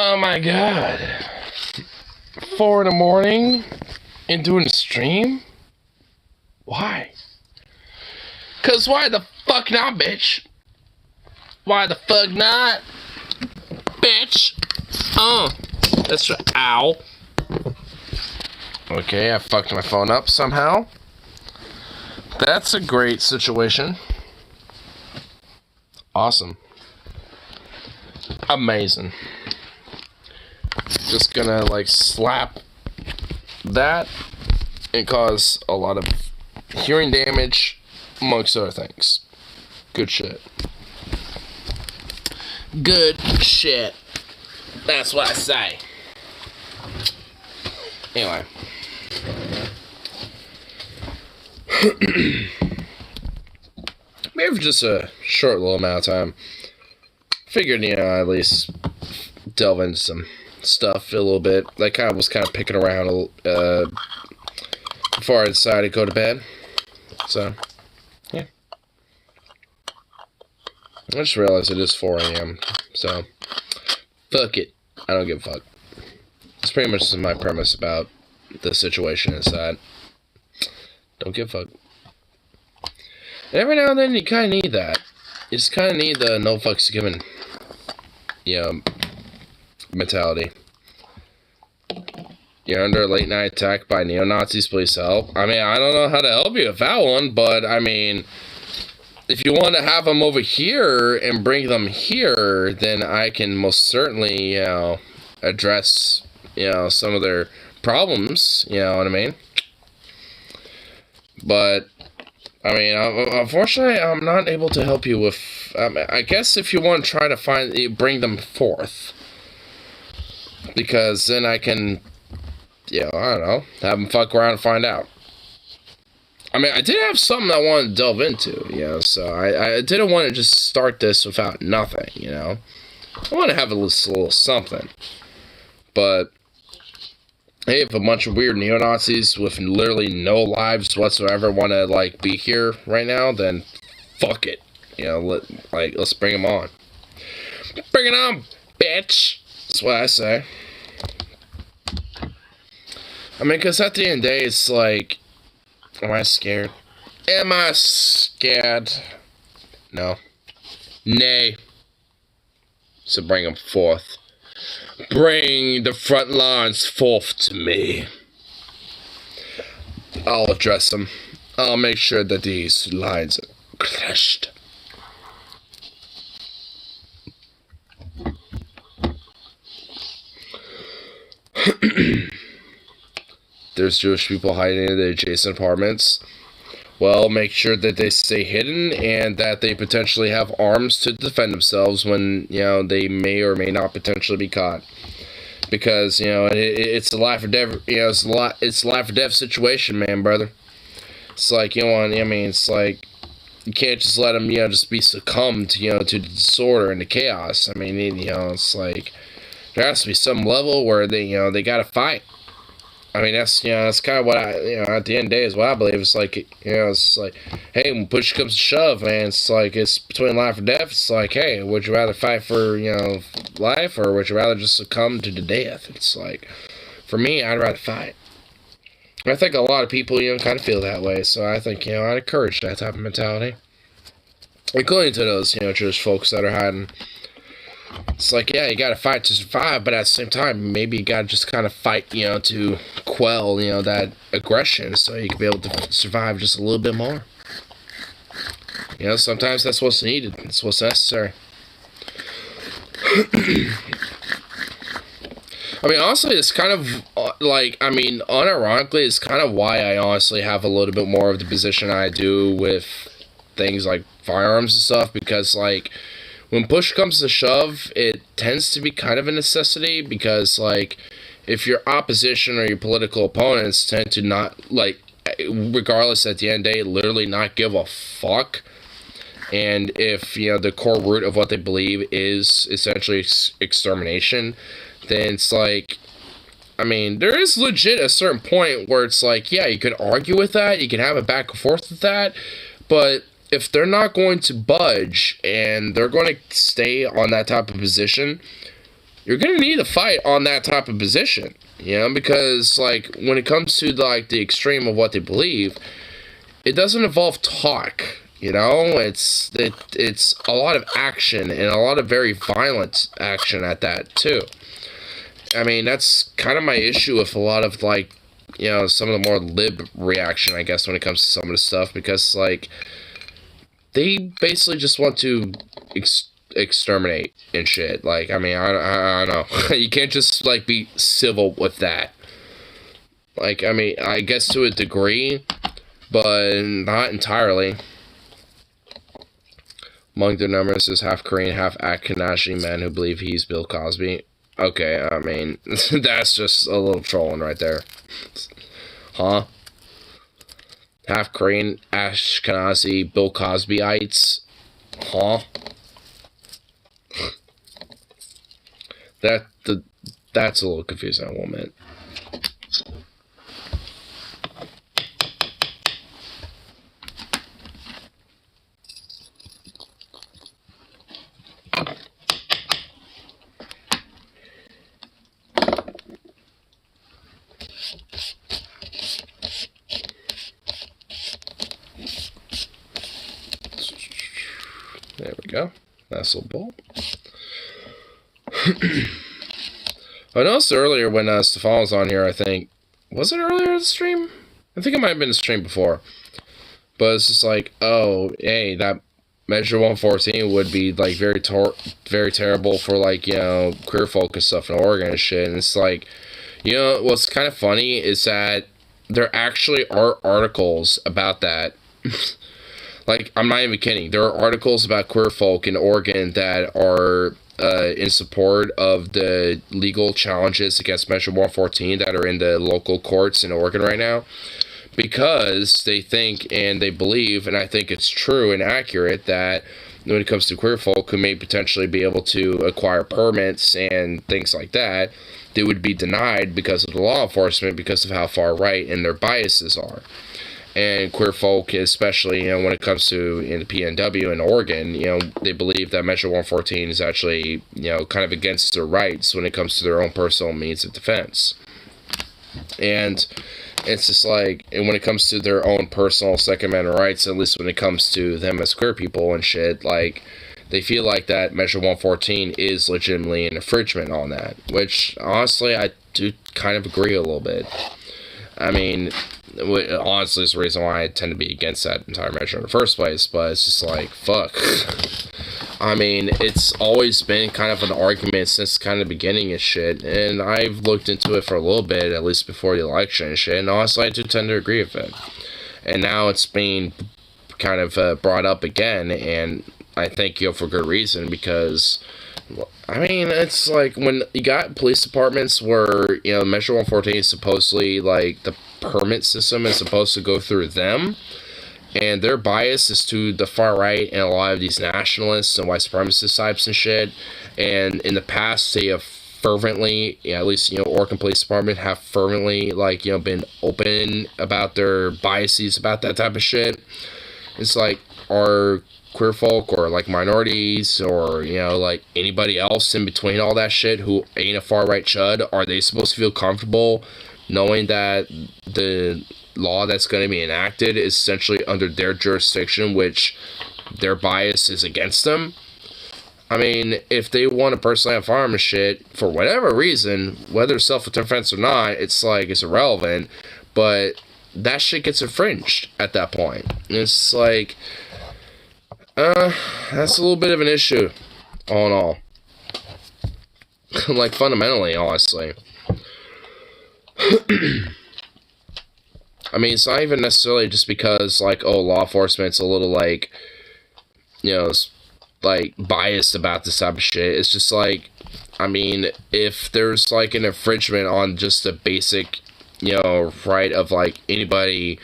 Oh my god. 4 in the morning and doing a stream? Why? Cause why the fuck not, bitch? Why the fuck not? Bitch. That's right. Ow. Okay, I fucked my phone up somehow. That's a great situation. Awesome. Amazing. Just gonna like slap that and cause a lot of hearing damage amongst other things. Good shit. Good shit. That's what I say. Anyway. Maybe for just a short little amount of time. Figured, at least delve into some stuff a little bit. I was picking around before I decided to go to bed. So, yeah. I just realized it is 4 a.m. So, fuck it. I don't give a fuck. That's pretty much my premise about the situation inside. Don't give a fuck. And every now and then you kind of need that. You just kind of need the no fucks given, mentality. You're under a late night attack by neo-Nazis, please help. I mean, I don't know how to help you with that one, but I mean, if you want to have them over here and bring them here, then I can most certainly, address, some of their problems, you know what I mean? But, I mean, unfortunately, I'm not able to help you with, I guess if you want to try to bring them forth, because then I can, I don't know, have them fuck around and find out. I mean, I did have something I wanted to delve into, so I didn't want to just start this without nothing, I want to have a little something. But, hey, if a bunch of weird neo-Nazis with literally no lives whatsoever want to, be here right now, then fuck it. Let's bring them on. Bring it on, bitch! That's what I say. I mean, because at the end of the day, it's like, am I scared? Am I scared? No. Nay. So bring them forth. Bring the front lines forth to me. I'll address them. I'll make sure that these lines are crushed. There's Jewish people hiding in the adjacent apartments. Well, make sure that they stay hidden and that they potentially have arms to defend themselves when, they may or may not potentially be caught. Because, it's a life or death, it's a life or death situation, man, brother. It's like, it's like, you can't just let them, just be succumbed, to the disorder and the chaos. I mean, it's like, there has to be some level where they gotta fight. I mean, that's kind of what at the end of the day is what I believe. It's like, it's like, hey, when push comes to shove, man, it's like, it's between life or death. It's like, hey, would you rather fight for, life, or would you rather just succumb to the death? It's like, for me, I'd rather fight. I think a lot of people, kind of feel that way, so I think, I'd encourage that type of mentality. Including to those, Jewish folks that are hiding. It's like, yeah, you gotta fight to survive, but at the same time, maybe you gotta just kind of fight, to quell, that aggression, so you can be able to survive just a little bit more. Sometimes that's what's needed. That's what's necessary. I mean, honestly, it's kind of, unironically, it's kind of why I honestly have a little bit more of the position I do with things like firearms and stuff, because, when push comes to shove, it tends to be kind of a necessity, because, if your opposition or your political opponents tend to not, regardless at the end of the day, literally not give a fuck, and if, the core root of what they believe is essentially extermination, then it's like, I mean, there is legit a certain point where it's like, yeah, you could argue with that, you can have a back and forth with that, but if they're not going to budge and they're going to stay on that type of position, you're gonna need to fight on that type of position, because like when it comes to like the extreme of what they believe, it doesn't involve talk. It's a lot of action and a lot of very violent action at that too. I mean, that's kind of my issue with a lot of like, some of the more lib reaction, I guess, when it comes to some of the stuff, because like they basically just want to exterminate and shit. Like, I mean, I don't know. You can't just like be civil with that. Like, I mean, I guess to a degree, but not entirely. Among their numbers is half Korean, half Ashkenazi men who believe he's Bill Cosby. Okay, I mean, that's just a little trolling right there. Huh? Half Korean, Ashkenazi, Bill Cosbyites. Huh? That's a little confusing, I will admit. There we go. Nice little bowl. I noticed earlier when Stefan was on here, I think... Was it earlier in the stream? I think it might have been a stream before. But it's just like, oh, hey, that Measure 114 would be, like, very terrible for, like, queer folk and stuff in Oregon and shit. And it's like, what's kind of funny is that there actually are articles about that. Like, I'm not even kidding. There are articles about queer folk in Oregon that are in support of the legal challenges against Measure 114 that are in the local courts in Oregon right now. Because they think and they believe, and I think it's true and accurate, that when it comes to queer folk who may potentially be able to acquire permits and things like that, they would be denied because of the law enforcement, because of how far right and their biases are. And queer folk, especially, when it comes to in the PNW in Oregon, they believe that Measure 114 is actually, kind of against their rights when it comes to their own personal means of defense. And it's just like, and when it comes to their own personal Second Amendment rights, at least when it comes to them as queer people and shit, like, they feel like that Measure 114 is legitimately an infringement on that, which, honestly, I do kind of agree a little bit. I mean, honestly, it's the reason why I tend to be against that entire measure in the first place, but it's just like, fuck. I mean, it's always been kind of an argument since kind of the beginning and shit, and I've looked into it for a little bit, at least before the election and shit, and honestly, I do tend to agree with it. And now it's being kind of brought up again, and I think, for good reason, because... I mean, it's like when you got police departments where, Measure 114 is supposedly, like, the permit system is supposed to go through them, and their bias is to the far right and a lot of these nationalists and white supremacist types and shit, and in the past, they have fervently, at least, Oregon Police Department have fervently, like, been open about their biases about that type of shit. It's like, our queer folk or like minorities or like anybody else in between all that shit who ain't a far right chud, are they supposed to feel comfortable knowing that the law that's going to be enacted is essentially under their jurisdiction, which their bias is against them? I mean, if they want to personally have firearm and shit for whatever reason, whether self-defense or not, it's like it's irrelevant, but that shit gets infringed at that point. It's like, that's a little bit of an issue, all in all. Like, fundamentally, honestly. I mean, it's not even necessarily just because, like, oh, law enforcement's a little, like, like, biased about this type of shit. It's just like, I mean, if there's, like, an infringement on just a basic, right of, like, anybody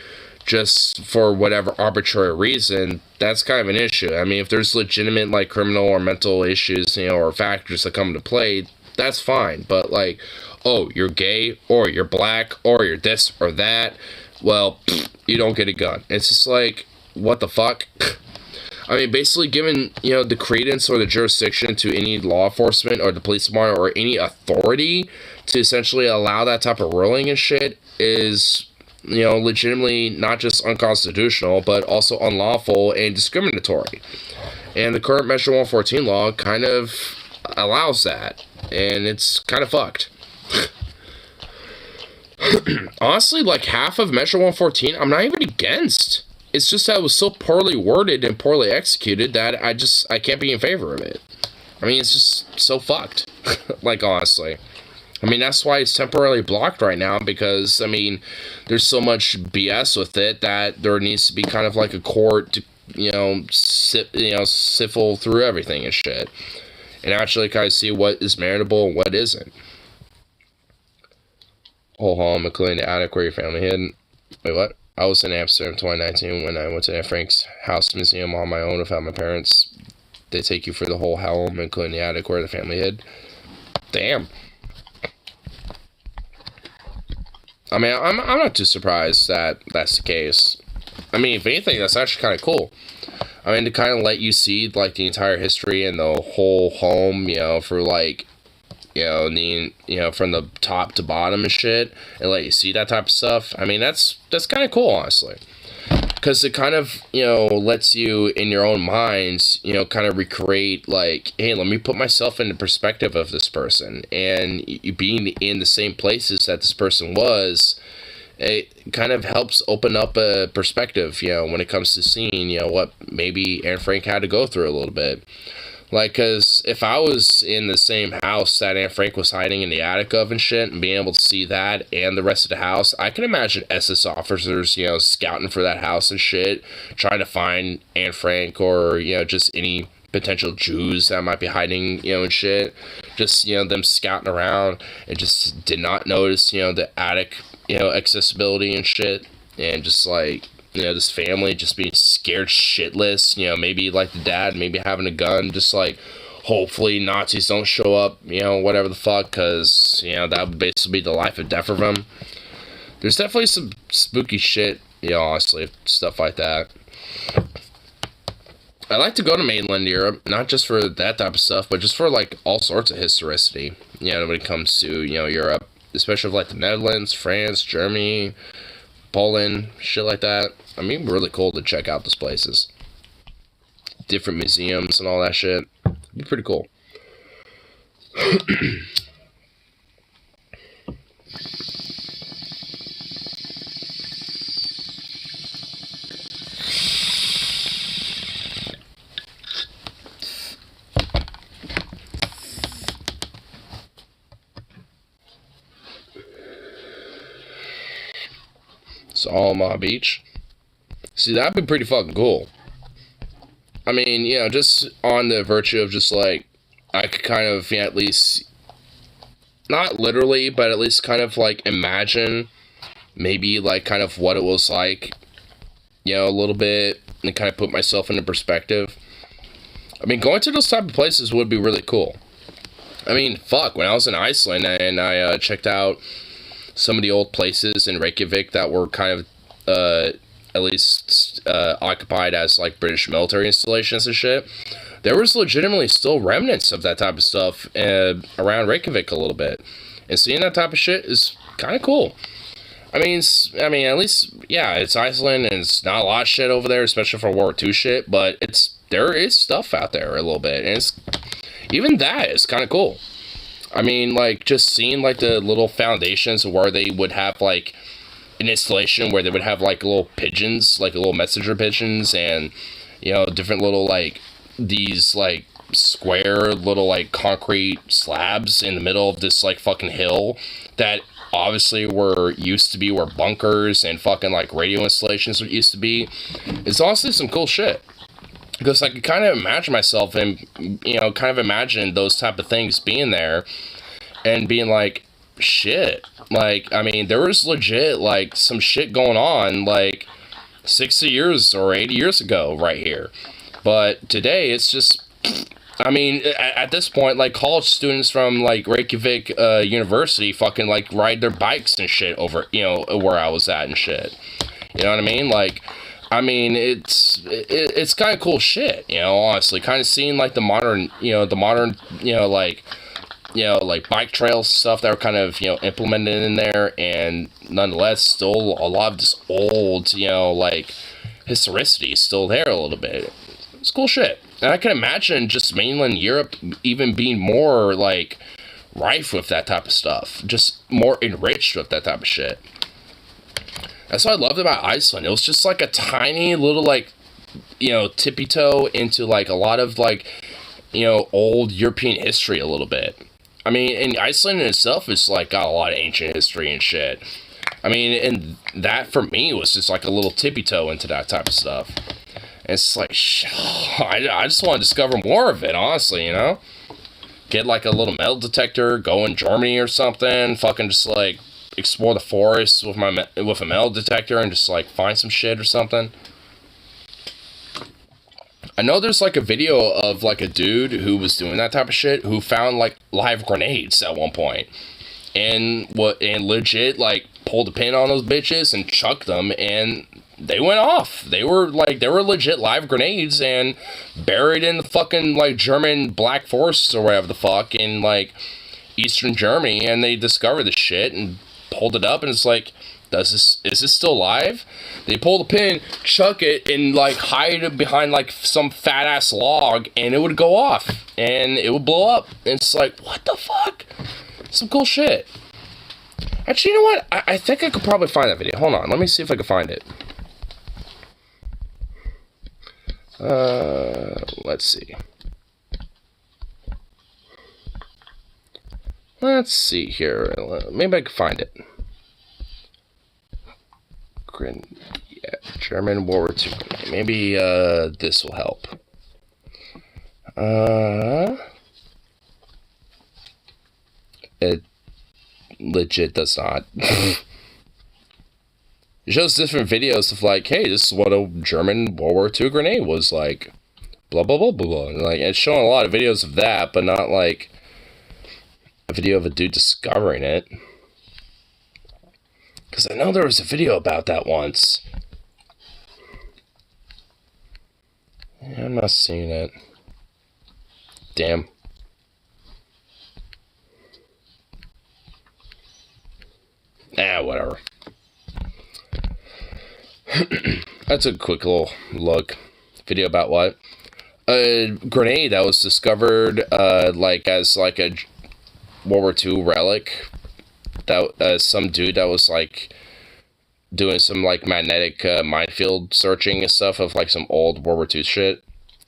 just for whatever arbitrary reason, that's kind of an issue. I mean, if there's legitimate, like, criminal or mental issues, or factors that come into play, that's fine. But, like, oh, you're gay, or you're black, or you're this or that, well, you don't get a gun. It's just like, what the fuck? I mean, basically giving, the credence or the jurisdiction to any law enforcement or the police department or any authority to essentially allow that type of ruling and shit is, legitimately not just unconstitutional, but also unlawful and discriminatory. And the current Measure 114 law kind of allows that. And it's kind of fucked. Honestly, like half of Measure 114, I'm not even against. It's just that it was so poorly worded and poorly executed that I can't be in favor of it. I mean, it's just so fucked. Like, honestly. I mean, that's why it's temporarily blocked right now, because, I mean, there's so much BS with it that there needs to be kind of like a court to, siffle through everything and shit. And actually kind of see what is meritable and what isn't. Whole home, including the attic where your family hid. Wait, what? I was in Amsterdam in 2019 when I went to Anne Frank's house museum on my own without my parents. They take you for the whole home, including the attic where the family hid. Damn. I mean, I'm not too surprised that that's the case. I mean, if anything, that's actually kind of cool. I mean, to kind of let you see, like, the entire history and the whole home, for, like, from the top to bottom and shit, and let you see that type of stuff. I mean, that's kind of cool, honestly. Because it kind of, lets you, in your own mind, kind of recreate, like, hey, let me put myself in the perspective of this person. And you being in the same places that this person was, it kind of helps open up a perspective, when it comes to seeing, what maybe Anne Frank had to go through a little bit. Like, because if I was in the same house that Anne Frank was hiding in the attic of and shit, and being able to see that and the rest of the house, I can imagine SS officers, scouting for that house and shit, trying to find Anne Frank or, just any potential Jews that might be hiding, and shit. Just, them scouting around and just did not notice, the attic, accessibility and shit. And just, like, this family just being scared shitless, maybe like the dad, maybe having a gun, just like, hopefully Nazis don't show up, whatever the fuck, because, that would basically be the life or death of them. There's definitely some spooky shit, honestly, stuff like that. I like to go to mainland Europe, not just for that type of stuff, but just for, like, all sorts of historicity, when it comes to, Europe, especially like the Netherlands, France, Germany, Poland, shit like that. I mean, really cool to check out those places. Different museums and all that shit. It'd be pretty cool. Omaha Beach. See, that'd be pretty fucking cool. I mean, just on the virtue of just, like, I could kind of, at least, not literally, but at least kind of, like, imagine maybe, like, kind of what it was like, a little bit, and kind of put myself into perspective. I mean, going to those type of places would be really cool. I mean, fuck, when I was in Iceland and I checked out some of the old places in Reykjavik that were kind of, at least, occupied as, like, British military installations and shit, there was legitimately still remnants of that type of stuff around Reykjavik a little bit. And seeing that type of shit is kind of cool. I mean, at least, yeah, it's Iceland, and it's not a lot of shit over there, especially for World War II shit, but there is stuff out there a little bit, and even that is kind of cool. I mean, like, just seeing, like, the little foundations where they would have, like, an installation where they would have, like, little pigeons, like, little messenger pigeons, and, different little, like, these, like, square little, like, concrete slabs in the middle of this, like, fucking hill that obviously used to be where bunkers and fucking, like, radio installations used to be. It's honestly some cool shit. Because I could kind of imagine myself and, kind of imagine those type of things being there and being like, shit. Like, I mean, there was legit, like, some shit going on, like, 60 years or 80 years ago right here. But today, it's just, I mean, at this point, like, college students from, like, Reykjavik University fucking, like, ride their bikes and shit over, where I was at and shit. You know what I mean? Like, I mean, it's kind of cool shit, you know, honestly. Kind of seeing, like, the modern, like bike trails stuff that were kind of, implemented in there, and nonetheless, still a lot of this old, like, historicity is still there a little bit. It's cool shit. And I can imagine just mainland Europe even being more, like, rife with that type of stuff. Just more enriched with that type of shit. That's what I loved about Iceland. It was just, like, a tiny little, like, tippy toe into, like, a lot of, like, old European history a little bit. I mean, and Iceland in itself is, like, got a lot of ancient history and shit. I mean, and that, for me, was just, like, a little tippy toe into that type of stuff. And it's like, I just want to discover more of it, honestly, you know? Get, like, a little metal detector, go in Germany or something, fucking just, like, explore the forest with a metal detector and just, like, find some shit or something. I know there's, like, a video of, like, a dude who was doing that type of shit who found, like, live grenades at one point. And legit, like, pulled a pin on those bitches and chucked them, and they went off. They were legit live grenades and buried in the fucking, like, German Black Forest or whatever the fuck in, like, Eastern Germany, and they discovered the shit and pulled it up, and it's like, is this still live? They pull the pin, chuck it, and, like, hide it behind, like, some fat-ass log, and it would go off, and it would blow up. And it's like, what the fuck? Some cool shit. Actually, you know what? I think I could probably find that video. Hold on, let me see if I can find it. Let's see. Let's see here. Maybe I can find it. Yeah, German World War II. Maybe this will help. It legit does not. It shows different videos of, like, hey, this is what a German World War II grenade was like. Blah blah blah blah blah. And, like, it's showing a lot of videos of that, but not like a video of a dude discovering it. Because I know there was a video about that once. Yeah, I'm not seeing it. Damn. Whatever. That's a quick little look. Video about what? A grenade that was discovered, like, as, like, a World War II relic. That some dude that was, like, doing some, like, magnetic minefield searching and stuff of, like, some old World War II shit.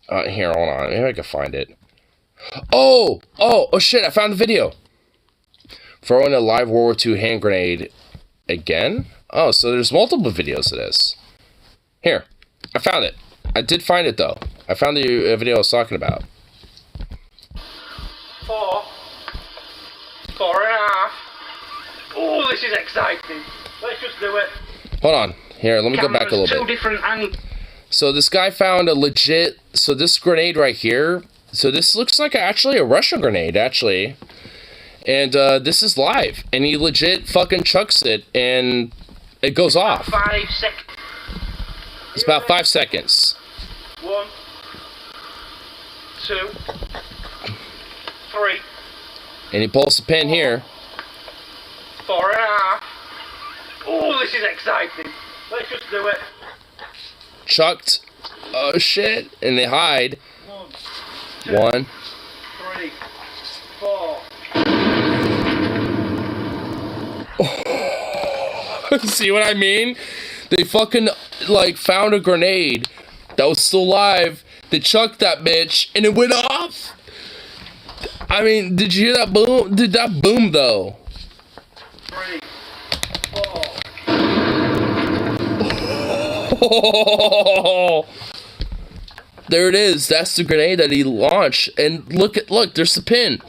Here, hold on. Maybe I can find it. Oh shit, I found the video. Throwing a live World War II hand grenade again? Oh, so there's multiple videos of this. Here, I found it. I did find it, though. I found the video I was talking about. 4 and a half. Oh, this is exciting. Let's just do it. Hold on. Here, let me go back a little bit. Two different angles. So this guy found a legit... So this grenade right here... So this looks like actually a Russian grenade, actually. And this is live. And he legit fucking chucks it, and it goes off. 5 seconds. It's about 5 seconds. 1, 2, 3. And he pulls the pin here. 4 and a half. Oh, this is exciting. Let's just do it. Chucked. Oh shit. And they hide. 1, 2, 1. 3, 4. See what I mean? They fucking, like, found a grenade that was still live. They chucked that bitch, and it went off. I mean, did you hear that boom? Did that boom, though? 3, 4. Oh, there it is. That's the grenade that he launched. And look, there's the pin.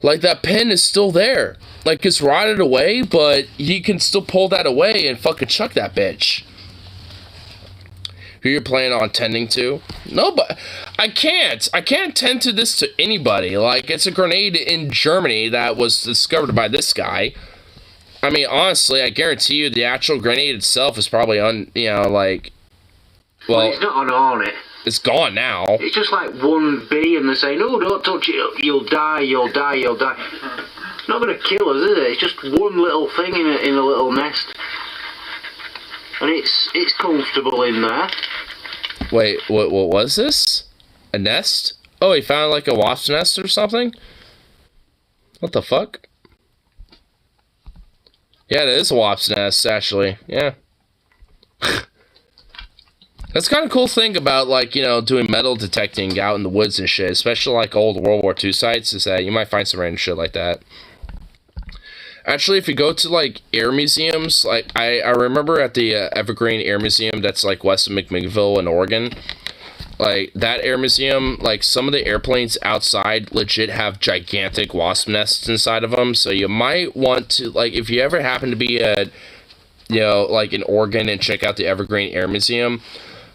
Like, that pin is still there. Like, it's rotted away, but he can still pull that away and fucking chuck that bitch. Who you're planning on tending to? No, but I can't tend to this to anybody. Like, it's a grenade in Germany that was discovered by this guy. I mean, honestly, I guarantee you the actual grenade itself is probably like... Well, it's not on Hornet. It's gone now. It's just like one bee and they're saying, oh, don't touch it, you'll die, you'll die, you'll die. It's not going to kill us, is it? It's just one little thing in a little nest. And it's comfortable in there. Wait, what was this? A nest? Oh, he found like a wasp nest or something? What the fuck? Yeah, it is a wasp nest, actually. Yeah. That's kind of cool thing about, like, you know, doing metal detecting out in the woods and shit, especially like old World War II sites, is that you might find some random shit like that. Actually, if you go to, like, air museums, like, I remember at the Evergreen Air Museum that's, like, west of McMinnville in Oregon, like, that air museum, like, some of the airplanes outside legit have gigantic wasp nests inside of them, so you might want to, like, if you ever happen to be at, you know, like, in Oregon and check out the Evergreen Air Museum,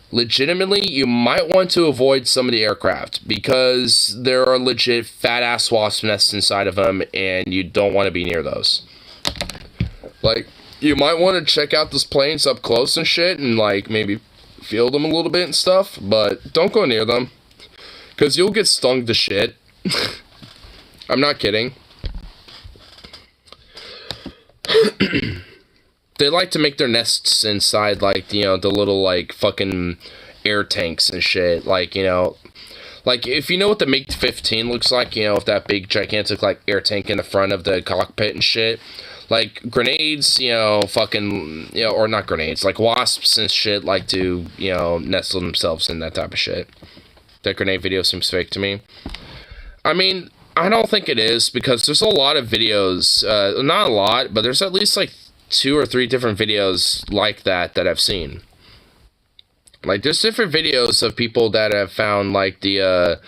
legitimately, you might want to avoid some of the aircraft because there are legit fat-ass wasp nests inside of them, and you don't want to be near those. Like, you might want to check out those planes up close and shit, and, like, maybe feel them a little bit and stuff, but don't go near them because you'll get stung to shit. I'm not kidding. They like to make their nests inside, like, you know, the little, like, fucking air tanks and shit. Like, you know, like, if you know what the MiG-15 looks like, you know, with that big, gigantic, like, air tank in the front of the cockpit and shit. Like, grenades, you know, fucking, you know, or not grenades, like, wasps and shit like to, you know, nestle themselves in that type of shit. That grenade video seems fake to me. I mean, I don't think it is, because there's a lot of videos, not a lot, but there's at least, like, 2 or 3 different videos like that I've seen. Like, there's different videos of people that have found, like, the,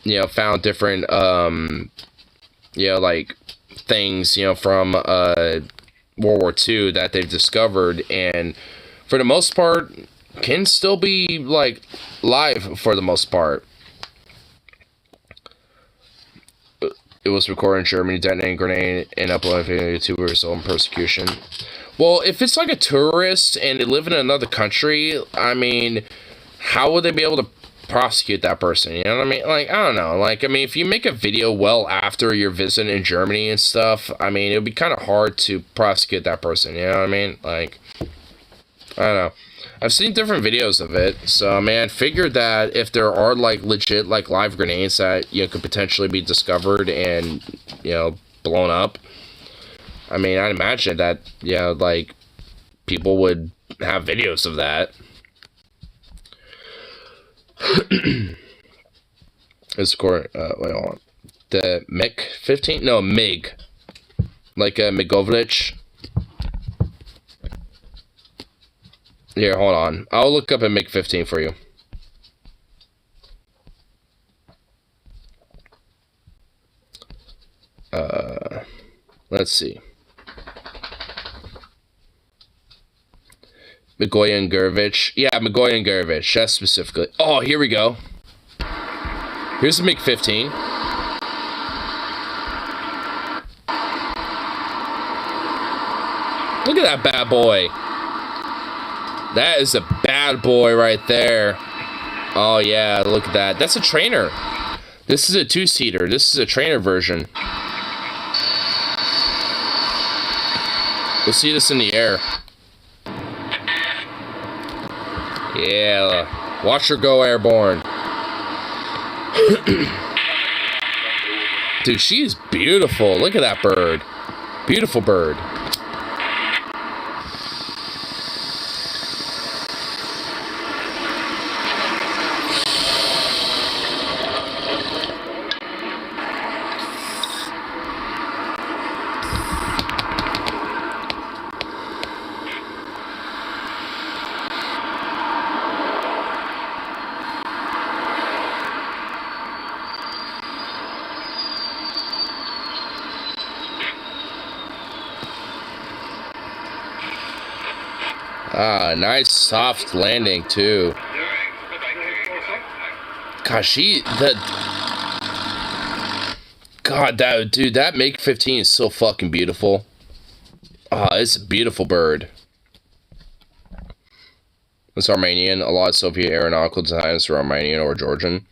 you know, found different, you know, like, things, you know, from, World War II that they've discovered, and for the most part, can still be, like, live for the most part. It was recorded in Germany, detonating grenade and uploading video to YouTubers on persecution. Well, if it's like a tourist and they live in another country, I mean, how would they be able to prosecute that person? You know what I mean? Like, I don't know. Like, I mean, if you make a video well after your visit in Germany and stuff, I mean, it would be kind of hard to prosecute that person. You know what I mean? Like, I don't know. I've seen different videos of it, so, man, figured that if there are, like, legit, like, live grenades that, you know, could potentially be discovered and, you know, blown up, I mean, I'd imagine that, you know, like, people would have videos of that. It's wait, hold on. The MiG-15? No, MiG. Like, Migovich. Here, hold on. I'll look up a MiG-15 for you. Let's see. Migoyan Gurevich. Yeah, Migoyan Gurevich. That's specifically. Oh, here we go. Here's the MiG-15. Look at that bad boy. That is a bad boy right there. Oh, yeah, look at that. That's a trainer. This is a 2-seater. This is a trainer version. We'll see this in the air. Yeah. Watch her go airborne. Dude, she is beautiful. Look at that bird. Beautiful bird. Ah, nice soft landing too. Gosh, God, that dude, that MiG-15 is so fucking beautiful. It's a beautiful bird. It's Armenian. A lot of Soviet aeronautical designs were Armenian or Georgian.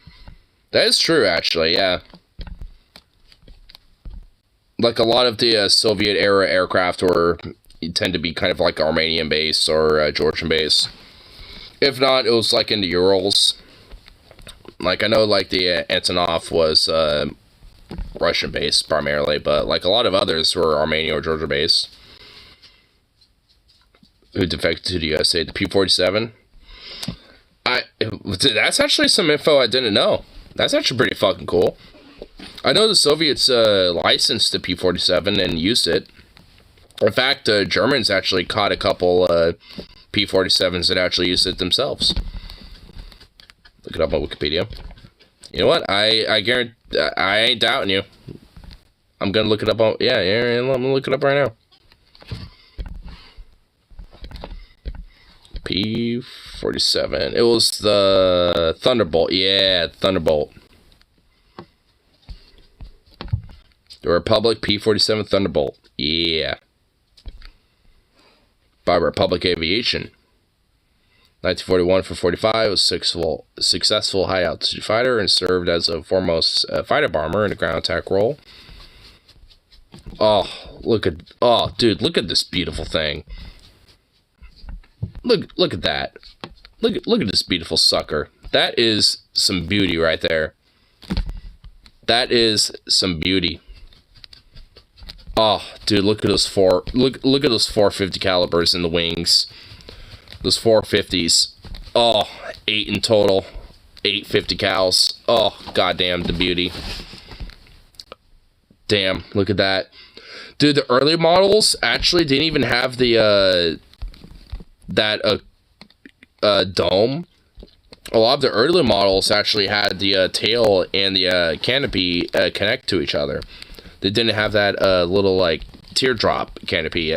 That is true, actually, yeah. Like, a lot of the Soviet-era aircraft tend to be kind of like Armenian base or Georgian base. If not, it was like in the Urals. Like, I know, like, the Antonov was Russian base primarily, but, like, a lot of others were Armenian or Georgian base. Who defected to the USA, the P-47. That's actually some info I didn't know. That's actually pretty fucking cool. I know the Soviets licensed the P-47 and used it. In fact, Germans actually caught a couple P-47s that actually used it themselves. Look it up on Wikipedia. You know what? I guarantee I ain't doubting you. I'm gonna look it up on yeah. I'm gonna look it up right now. P-47. It was the Thunderbolt. Yeah, Thunderbolt. The Republic P-47 Thunderbolt. Yeah. By Republic Aviation. 1941 for 45 was a successful high-altitude fighter and served as a foremost fighter bomber in a ground attack role. Dude, look at this beautiful thing. Look at that. Look at this beautiful sucker. That is some beauty right there. That is some beauty. Oh, dude, look at those look at those 450 calibers in the wings. Those 450s. Oh, 8 in total. 850 cals. Oh, goddamn, the beauty. Damn, look at that. Dude, the early models actually didn't even have the dome. A lot of the early models actually had the tail and the canopy connect to each other. They didn't have that little like teardrop canopy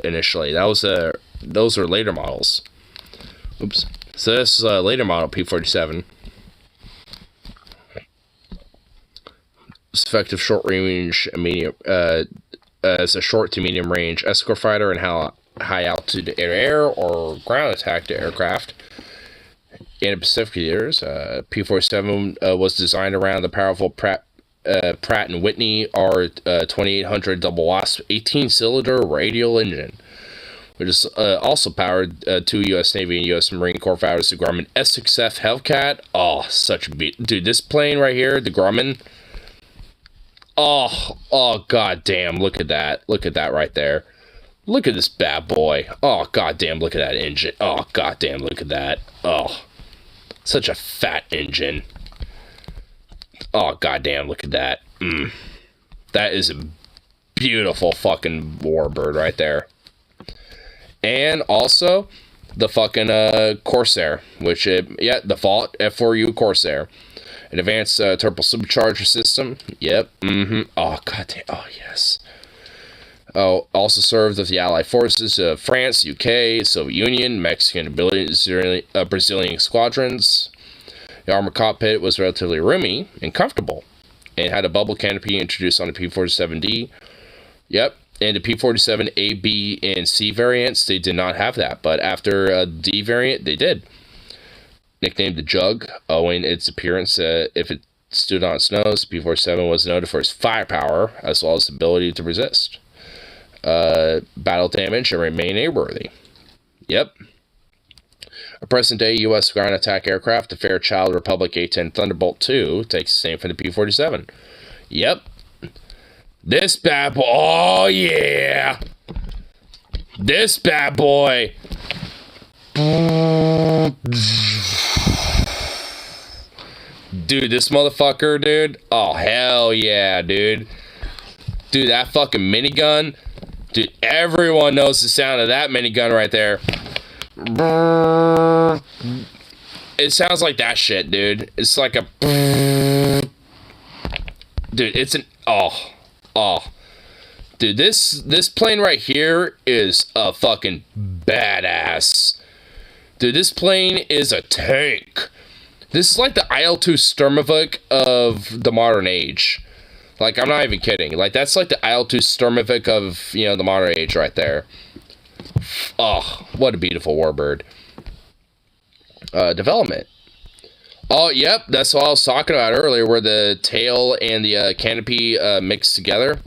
initially. Those are later models. Oops. So this is a later model P-47. It's effective short range, medium. As a short to medium range escort fighter and high altitude air or ground attack aircraft. In the Pacific years, P-47 was designed around the powerful Pratt & Whitney R2800 double wasp 18-cylinder radial engine, which is also powered two U.S. Navy and U.S. Marine Corps fighters, the Grumman S6F Hellcat. Oh, such a dude! This plane right here, the Grumman. Oh, goddamn! Look at that! Look at that right there! Look at this bad boy! Oh, goddamn! Look at that engine! Oh, goddamn! Look at that! Oh, such a fat engine! Oh, goddamn! Look at that! That is a beautiful fucking warbird right there. And also, the fucking Corsair, the default F4U Corsair. An advanced turbo supercharger system. Yep. Oh, goddamn. Oh, yes. Oh, also served with the Allied forces of France, UK, Soviet Union, Mexican, and Brazilian squadrons. The armored cockpit was relatively roomy and comfortable. And had a bubble canopy introduced on the P-47D. Yep. And the P-47 A, B, and C variants, they did not have that. But after D variant, they did. Nicknamed the Jug, owing its appearance if it stood on its nose, the P-47 was noted for its firepower, as well as ability to resist battle damage and remain airworthy. Yep. A present-day U.S. ground attack aircraft, the Fairchild Republic A-10 Thunderbolt II, takes the name from the P-47. Yep. This bad boy, oh yeah! This bad boy! Dude, this motherfucker, dude. Oh, hell yeah, dude. Dude, that fucking minigun. Dude, everyone knows the sound of that minigun right there. It sounds like that shit, dude. It's like a... Dude, it's an... Oh. Dude, this plane right here is a fucking badass. Dude, this plane is a tank. This is like the IL-2 Sturmovik of the modern age. Like, I'm not even kidding. Like, that's like the IL-2 Sturmovik of, you know, the modern age right there. Oh, what a beautiful warbird. Development. Oh, yep, that's what I was talking about earlier, where the tail and the canopy mixed together.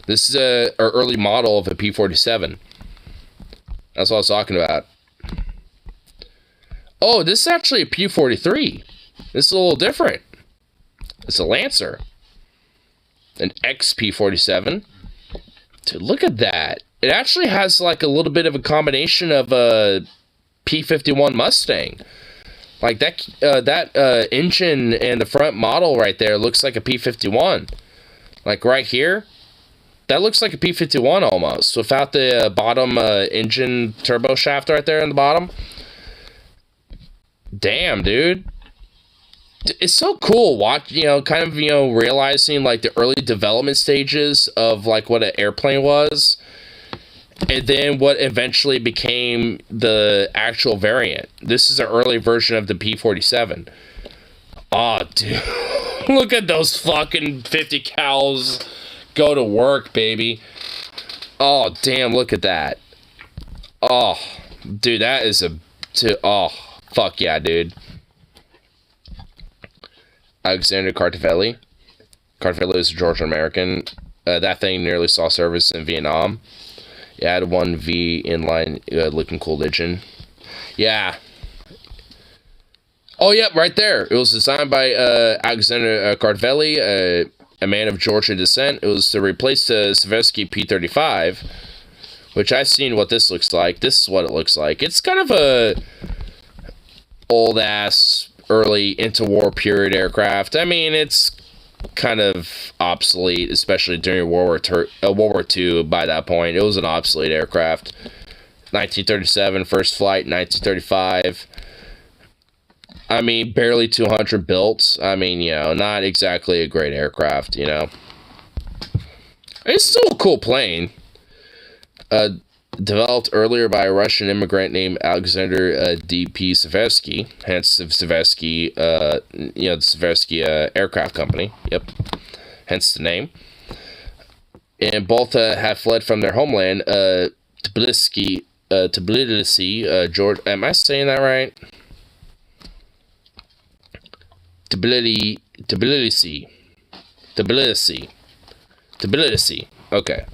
This is an early model of a P-47. That's what I was talking about. Oh, this is actually a P-43. This is a little different. It's a Lancer. An XP-47. Dude, look at that. It actually has like a little bit of a combination of a P-51 Mustang. Like that engine and the front model right there looks like a P-51. Like right here, that looks like a P-51 almost, without the bottom engine turbo shaft right there in the bottom. Damn, dude. It's so cool kind of, realizing like the early development stages of like what an airplane was, and then what eventually became the actual variant. This is an early version of the P-47. Oh, dude. Look at those fucking 50 cals go to work, baby. Oh, damn, look at that. Oh, dude, that is oh, fuck yeah, dude. Alexander Cartavelli. Cartavelli is a Georgian American. That thing nearly saw service in Vietnam. It had 1V inline looking cool engine. Yeah. Oh, yeah, right there. It was designed by Alexander Cartavelli, a man of Georgian descent. It was to replace the Seversky P-35, which I've seen what this looks like. This is what it looks like. It's kind of a old-ass, early interwar period aircraft. I mean, it's kind of obsolete, especially during World War II by that point. It was an obsolete aircraft. 1937, first flight, 1935. I mean, barely 200 built. I mean, not exactly a great aircraft, It's still a cool plane. Developed earlier by a Russian immigrant named Alexander D.P. Seversky, hence the Seversky, the Seversky Aircraft Company. Yep, hence the name. And both have fled from their homeland, Tbilisi, Georgia. Am I saying that right? Tbilisi. Okay.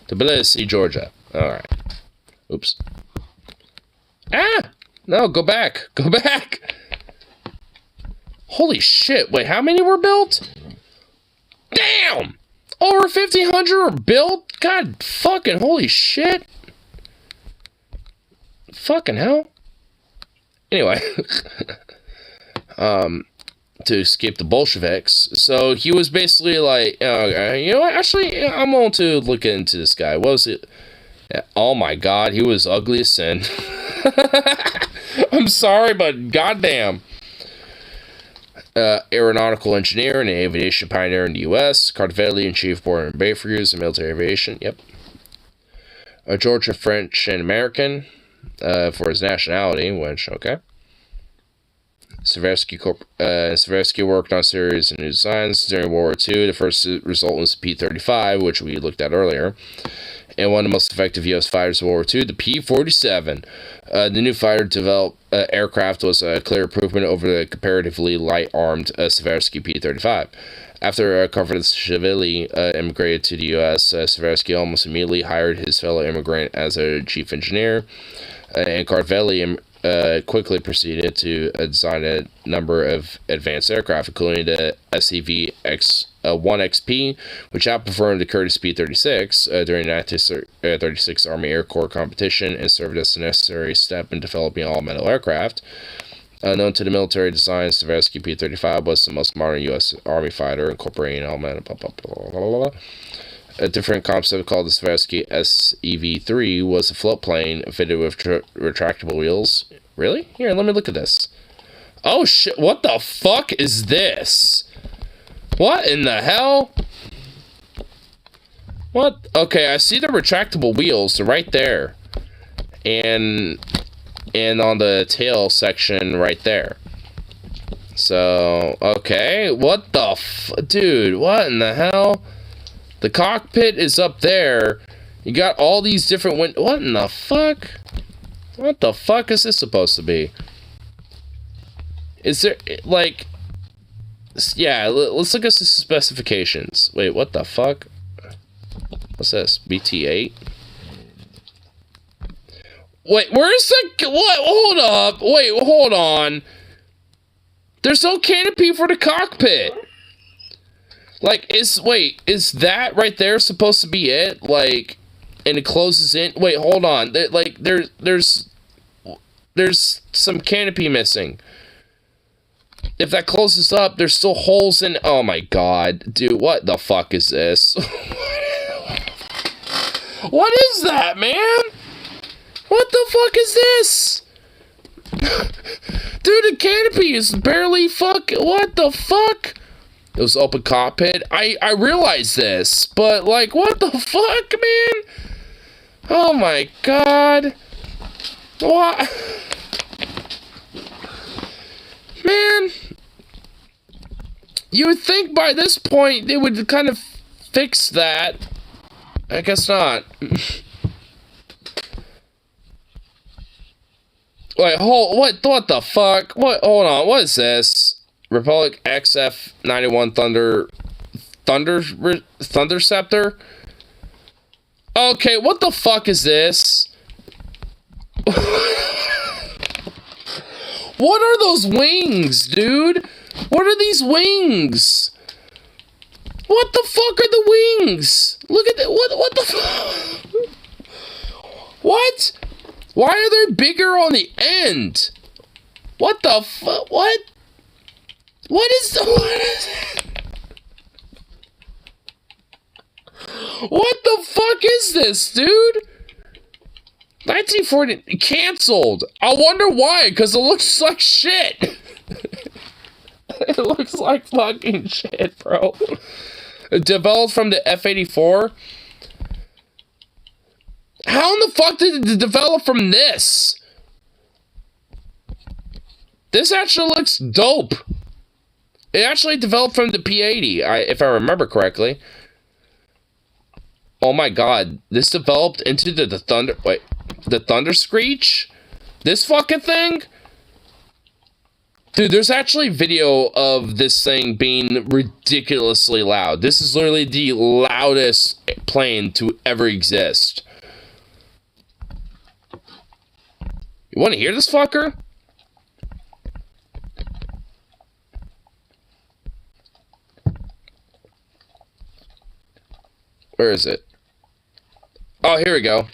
Tbilisi, Georgia. Alright. Oops. Ah! No, go back. Go back! Holy shit. Wait, how many were built? Damn! Over 1,500 were built? God fucking holy shit. Fucking hell. Anyway. To escape the Bolsheviks. So he was basically like, what? Actually, I'm going to look into this guy. What was it? Oh my god, he was ugly as sin. I'm sorry, but goddamn. Aeronautical engineer and aviation pioneer in the U.S. Cartavelli and chief born and Bay for years in military aviation. Yep. A Georgian, French, and American for his nationality, which, okay. Seversky worked on series of new designs during World War II. The first result was the P-35, which we looked at earlier. And one of the most effective U.S. fighters of World War II, the P-47. The new fighter-developed aircraft was a clear improvement over the comparatively light-armed Seversky P-35. After Cartavelli immigrated to the U.S., Seversky almost immediately hired his fellow immigrant as a chief engineer, and Cartavelli quickly proceeded to design a number of advanced aircraft, including the SCV-1XP, which outperformed the Curtiss P-36 during the 1936 Army Air Corps competition and served as a necessary step in developing all-metal aircraft. Known to the military design, Seversky P-35 was the most modern U.S. Army fighter, incorporating all-metal, blah, blah, blah, blah, blah, blah. A different concept called the Seversky SEV-3 was a float plane fitted with retractable wheels. Really? Here, let me look at this. Oh shit, what the fuck is this? What in the hell? What? Okay, I see the retractable wheels. They're right there. And on the tail section right there. So, okay. What the dude, what in the hell? The cockpit is up there. You got all these different what in the fuck? What the fuck is this supposed to be? Is there, like... Yeah, let's look at the specifications. Wait, what the fuck? What's this? BT-8? Wait, where's the... What? Hold up. Wait, hold on. There's no canopy for the cockpit. Like, wait, is that right there supposed to be it? Like, and it closes in? Wait, hold on. There's some canopy missing. If that closes up, there's still holes in... Oh my god. Dude, what the fuck is this? What is that, man? What the fuck is this? Dude, the canopy is barely what the fuck? It was open cockpit. I realize this, but like, what the fuck, man? Oh my god. What? Man. You would think by this point they would kind of fix that. I guess not. Wait, what the fuck? Hold on, what is this? Republic XF-91 Thunderceptor? Okay, what the fuck is this? What are those wings, dude? What are these wings? What the fuck are the wings? Look at that, what the fuck? What? Why are they bigger on the end? What the fuck? What? What is it? What the fuck is this, dude? 1940 canceled. I wonder why, because it looks like shit. It looks like fucking shit, bro. It developed from the F-84. How in the fuck did it develop from this? This actually looks dope. It actually developed from the P-80, if I remember correctly. Oh my god, this developed into the Thunder... Wait, the Thunder Screech? This fucking thing? Dude, there's actually video of this thing being ridiculously loud. This is literally the loudest plane to ever exist. You want to hear this fucker? Where is it? Oh, here we go.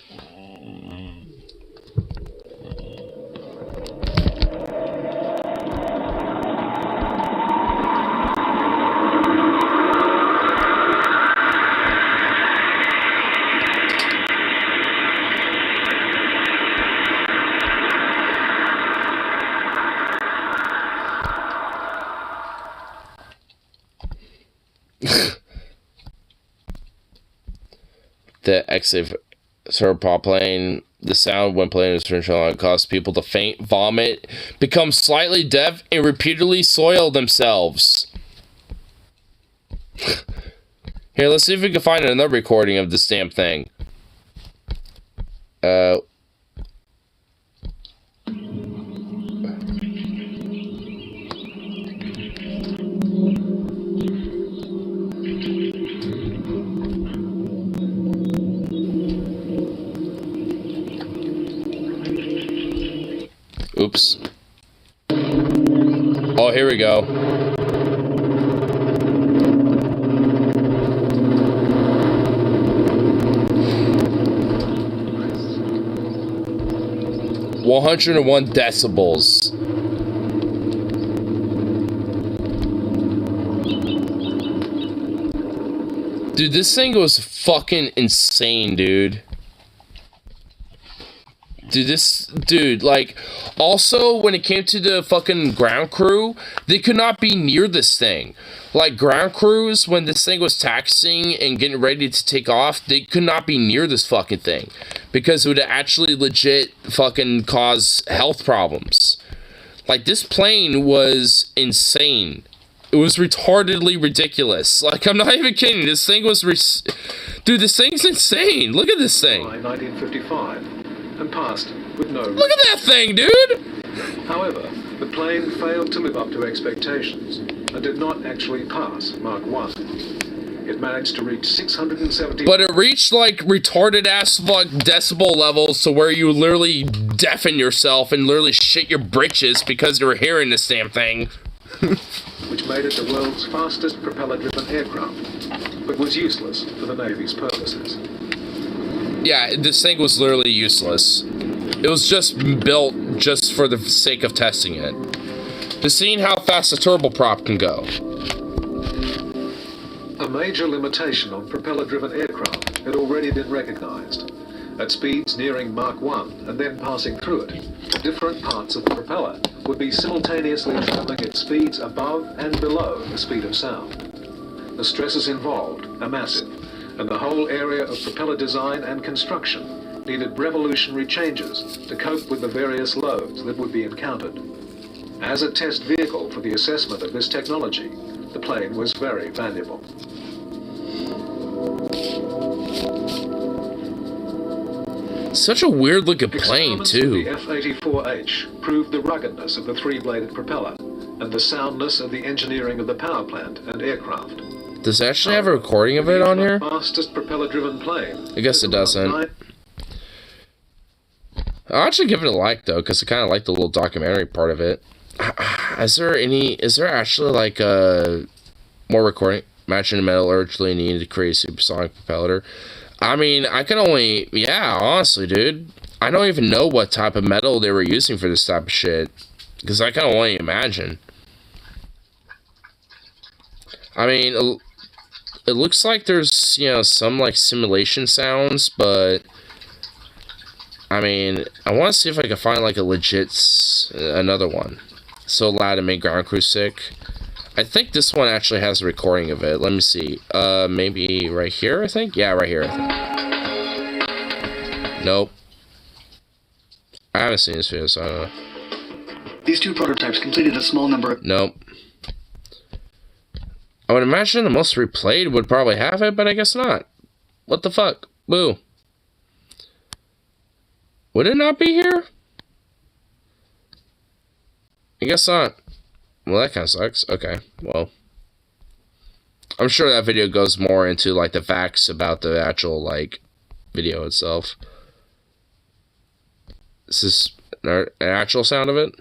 The exit serpent plane, the sound when playing is control causes people to faint, vomit, become slightly deaf, and repeatedly soil themselves. Here, let's see if we can find another recording of this damn thing. Oops. Oh, here we go. (101 decibels). Dude, this thing was fucking insane, dude. Dude, like, also, when it came to the fucking ground crew, they could not be near this thing. Like, ground crews, when this thing was taxiing and getting ready to take off, they could not be near this fucking thing. Because it would actually legit fucking cause health problems. Like, this plane was insane. It was retardedly ridiculous. Like, I'm not even kidding. This thing was dude, this thing's insane. Look at this thing. By 1955, and passed with no... Look at that thing, dude! However, the plane failed to live up to expectations and did not actually pass Mach 1. It managed to reach 670... But it reached, like, retarded-ass fuck decibel levels to where you literally deafen yourself and literally shit your britches because you were hearing this damn thing. which made it the world's fastest propeller-driven aircraft, but was useless for the Navy's purposes. Yeah, this thing was literally useless. It was just built just for the sake of testing it. To seeing how fast a turboprop can go. A major limitation on propeller-driven aircraft had already been recognized. At speeds nearing Mach 1 and then passing through it, different parts of the propeller would be simultaneously traveling at speeds above and below the speed of sound. The stresses involved are massive, and the whole area of propeller design and construction needed revolutionary changes to cope with the various loads that would be encountered. As a test vehicle for the assessment of this technology, the plane was very valuable. Such a weird looking plane, too. The F-84H proved the ruggedness of the three-bladed propeller and the soundness of the engineering of the power plant and aircraft. Does it actually have a recording of it on here? Fastest propeller-driven plane. I guess it doesn't. I'll actually give it a like, though, because I kind of like the little documentary part of it. Is there actually, like, more recording? Matching the metal urgently needed to create a supersonic propeller. I mean, I can only... Yeah, honestly, dude. I don't even know what type of metal they were using for this type of shit. Because I can only imagine. I mean, it looks like there's, you know, some, like, simulation sounds, but... I mean, I want to see if I can find, like, a legit... another one. So loud to make ground crew sick. I think this one actually has a recording of it. Let me see. Maybe right here, I think? Yeah, right here, I think. Nope. I haven't seen this video, so I don't know. These two prototypes completed a small number of... Nope. I would imagine the most replayed would probably have it, but I guess not. What the fuck? Boo. Would it not be here? I guess not. Well, that kind of sucks. Okay, well. I'm sure that video goes more into, like, the facts about the actual, like, video itself. Is this an actual sound of it?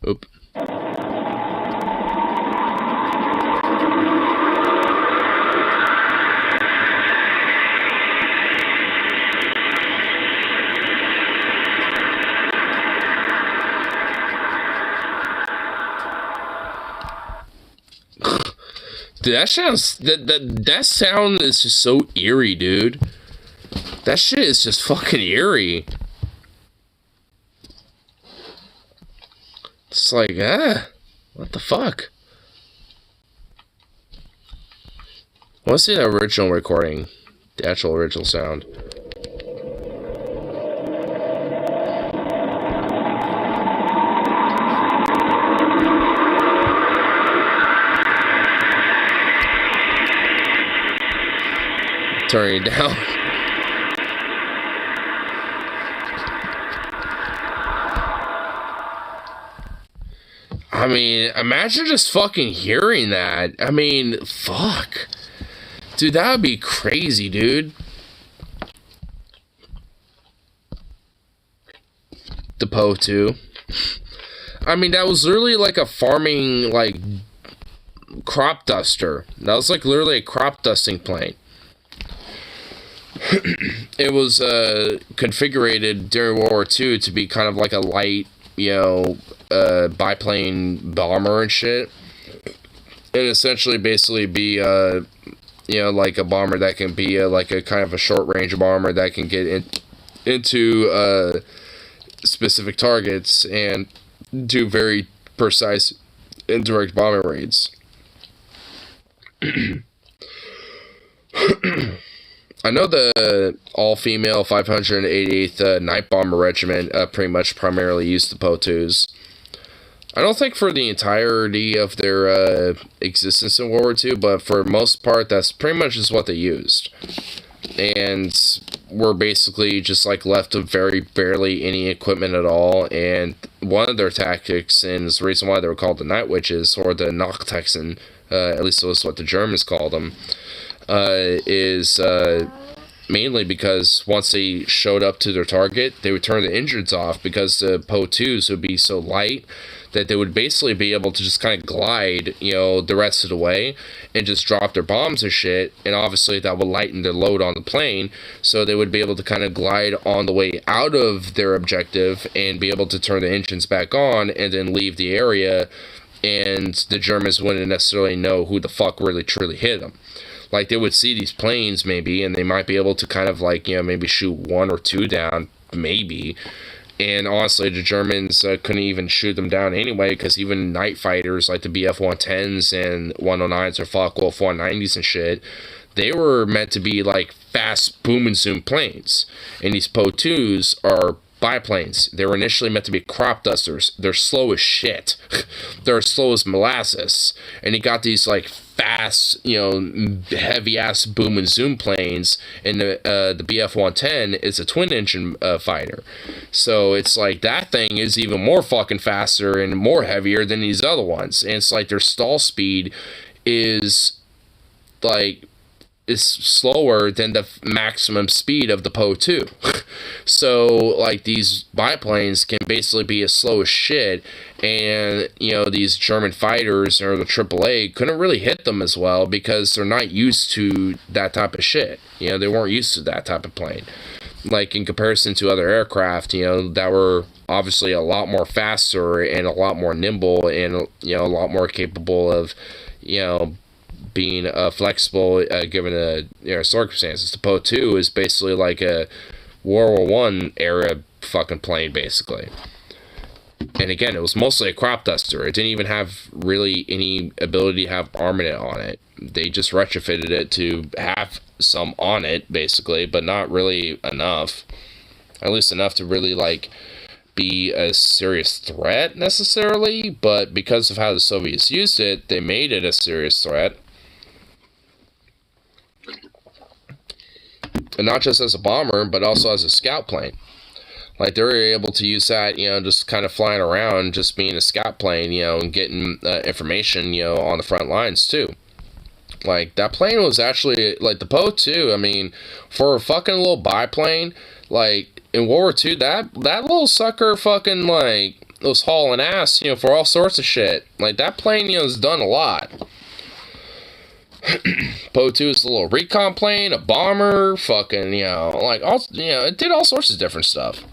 Oop. Dude, that sounds that sound is just so eerie, dude. That shit is just fucking eerie. It's like, what the fuck? I want to see the original recording, the actual original sound. Turning it down. I mean, imagine just fucking hearing that. I mean, fuck. Dude, that would be crazy, dude. The Poe, too. I mean, that was literally like a farming, like, crop duster. That was like literally a crop dusting plane. It was configured during World War II to be kind of like a light, you know, biplane bomber and shit. And essentially basically be, you know, like a bomber that can be like a kind of a short range bomber that can get into specific targets and do very precise indirect bombing raids. I know the all-female 588th Night Bomber Regiment pretty much primarily used the Po-2s. I don't think for the entirety of their existence in World War II, but for most part, that's pretty much just what they used. And were basically just like left with very barely any equipment at all. And one of their tactics, and the reason why they were called the Night Witches, or the Nachthexen, at least it was what the Germans called them, is mainly because once they showed up to their target, they would turn the engines off because the Po-2s would be so light that they would basically be able to just kind of glide, you know, the rest of the way and just drop their bombs and shit, and obviously that would lighten the load on the plane, so they would be able to kind of glide on the way out of their objective and be able to turn the engines back on and then leave the area, and the Germans wouldn't necessarily know who the fuck really truly hit them. Like, they would see these planes maybe, and they might be able to kind of like, you know, maybe shoot one or two down, maybe. And honestly, the Germans couldn't even shoot them down anyway, because even night fighters like the Bf-110s and 109s or Focke-Wulf 190s and shit, they were meant to be like fast boom and zoom planes. And these Po-2s are biplanes. They were initially meant to be crop dusters. They're slow as shit. They're as slow as molasses. And you got these like fast, you know, heavy ass boom and zoom planes, and the Bf-110 is a twin engine fighter. So it's like that thing is even more fucking faster and more heavier than these other ones. And it's like their stall speed is like, is slower than the maximum speed of the Po-2. So, like, these biplanes can basically be as slow as shit, and, you know, these German fighters or the AAA couldn't really hit them as well because they're not used to that type of shit. You know, they weren't used to that type of plane. Like, in comparison to other aircraft, you know, that were obviously a lot more faster and a lot more nimble and, you know, a lot more capable of, you know, being flexible given the, you know, circumstances. The Po-2 is basically like a World War I era fucking plane, basically. And again, it was mostly a crop duster. It didn't even have really any ability to have armament on it. They just retrofitted it to have some on it, basically, but not really enough. At least enough to really, like, be a serious threat, necessarily. But because of how the Soviets used it, they made it a serious threat. And not just as a bomber, but also as a scout plane. Like, they were able to use that, you know, just kind of flying around, just being a scout plane, you know, and getting information, you know, on the front lines, too. Like, that plane was actually, like, the Po-2, I mean, for a fucking little biplane, like, in World War II, that little sucker fucking, like, was hauling ass, you know, for all sorts of shit. Like, that plane, you know, has done a lot. Po-2 is a little recon plane, a bomber, fucking, you know, like, all, you know, it did all sorts of different stuff.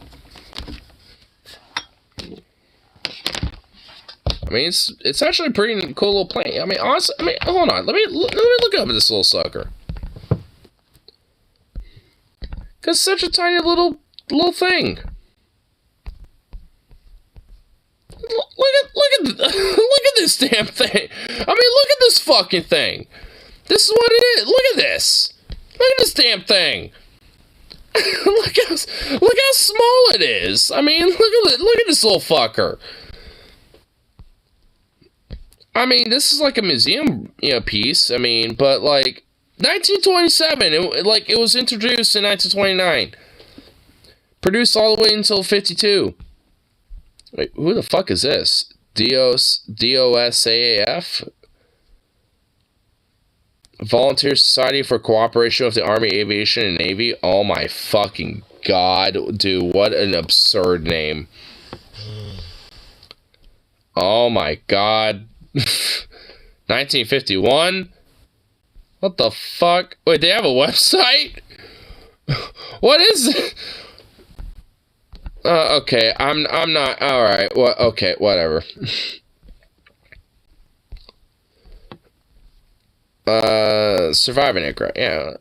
I mean, it's actually a pretty cool little plane. I mean, honestly, I mean, hold on, let me look up at this little sucker. Cause it's such a tiny little thing. Look at this damn thing. I mean, look at this fucking thing. This is what it is. Look at this. Look at this damn thing. look how small it is. I mean, look at this little fucker. I mean, this is like a museum, you know, piece. I mean, but like 1927, it was introduced in 1929. Produced all the way until 52. Wait, who the fuck is this? DOSAAF? Volunteer Society for Cooperation with the Army, Aviation, and Navy. Oh my fucking god, dude, what an absurd name. Oh my god. 1951? What the fuck? Wait, they have a website? What is it? Okay, I'm not, alright, well, okay, whatever. Surviving aircraft, yeah.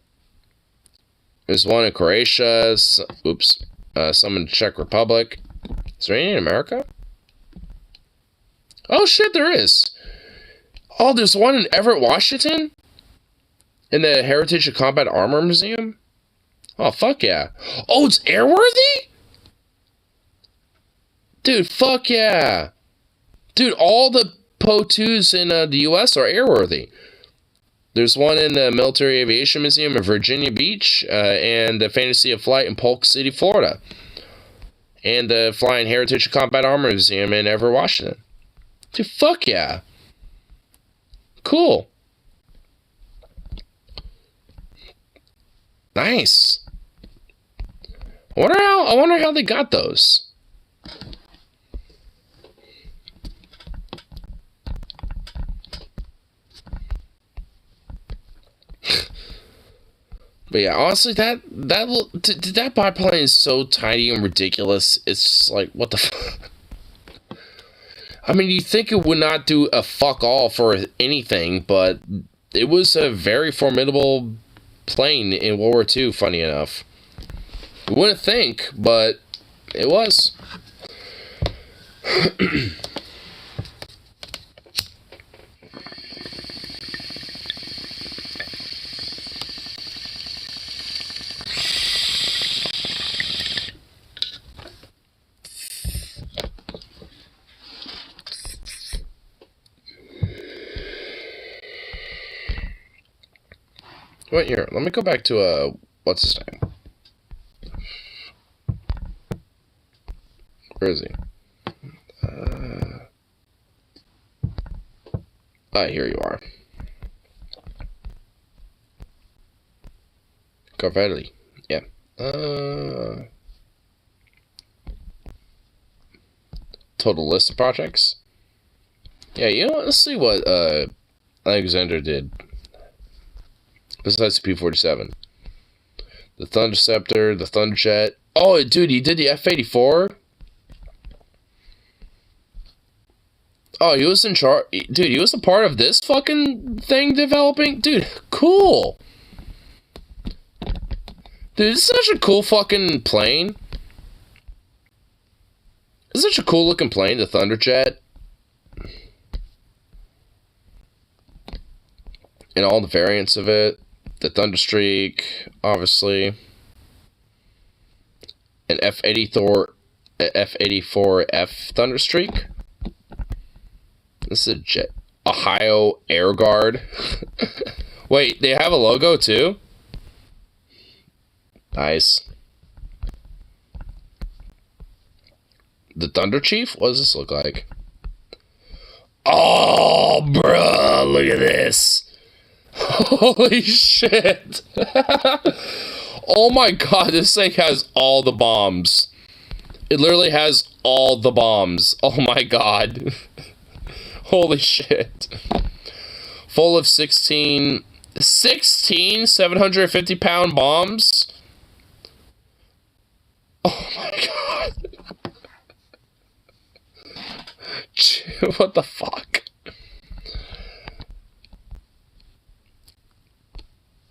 There's one in Croatia, some in the Czech Republic. Is there any in America? Oh shit, there is. Oh, there's one in Everett, Washington? In the Heritage of Combat Armor Museum? Oh, fuck yeah. Oh, it's airworthy? Dude, fuck yeah. Dude, all the Po-2s in the U.S. are airworthy. There's one in the Military Aviation Museum in Virginia Beach, and the Fantasy of Flight in Polk City, Florida. And the Flying Heritage and Combat Armor Museum in Everett, Washington. Dude, fuck yeah. Cool. Nice. I wonder how they got those. But yeah, honestly, that biplane is so tiny and ridiculous. It's just like, what the fuck? I mean, you'd think it would not do a fuck all for anything, but it was a very formidable plane in World War II, funny enough. You wouldn't think, but it was. Wait, here, let me go back to, what's his name? Where is he? Here you are. Carvelli. Yeah. Total list of projects. Yeah, you know what? Let's see what Alexander did. Besides the P-47. The Thunderceptor, the Thunderjet. Oh, dude, he did the F-84? Oh, he was in charge. Dude, he was a part of this fucking thing developing? Dude, cool. Dude, it's such a cool fucking plane. It's such a cool looking plane, the Thunderjet. And all the variants of it. The Thunderstreak, obviously. An F-84F Thunderstreak. This is a jet. Ohio Air Guard. Wait, they have a logo too? Nice. The Thunder Chief? What does this look like? Oh, bruh, look at this. Holy shit. Oh my god, this thing has all the bombs. It literally has all the bombs. Oh my god. Holy shit. Full of 16 750-pound bombs? Oh my god. What the fuck?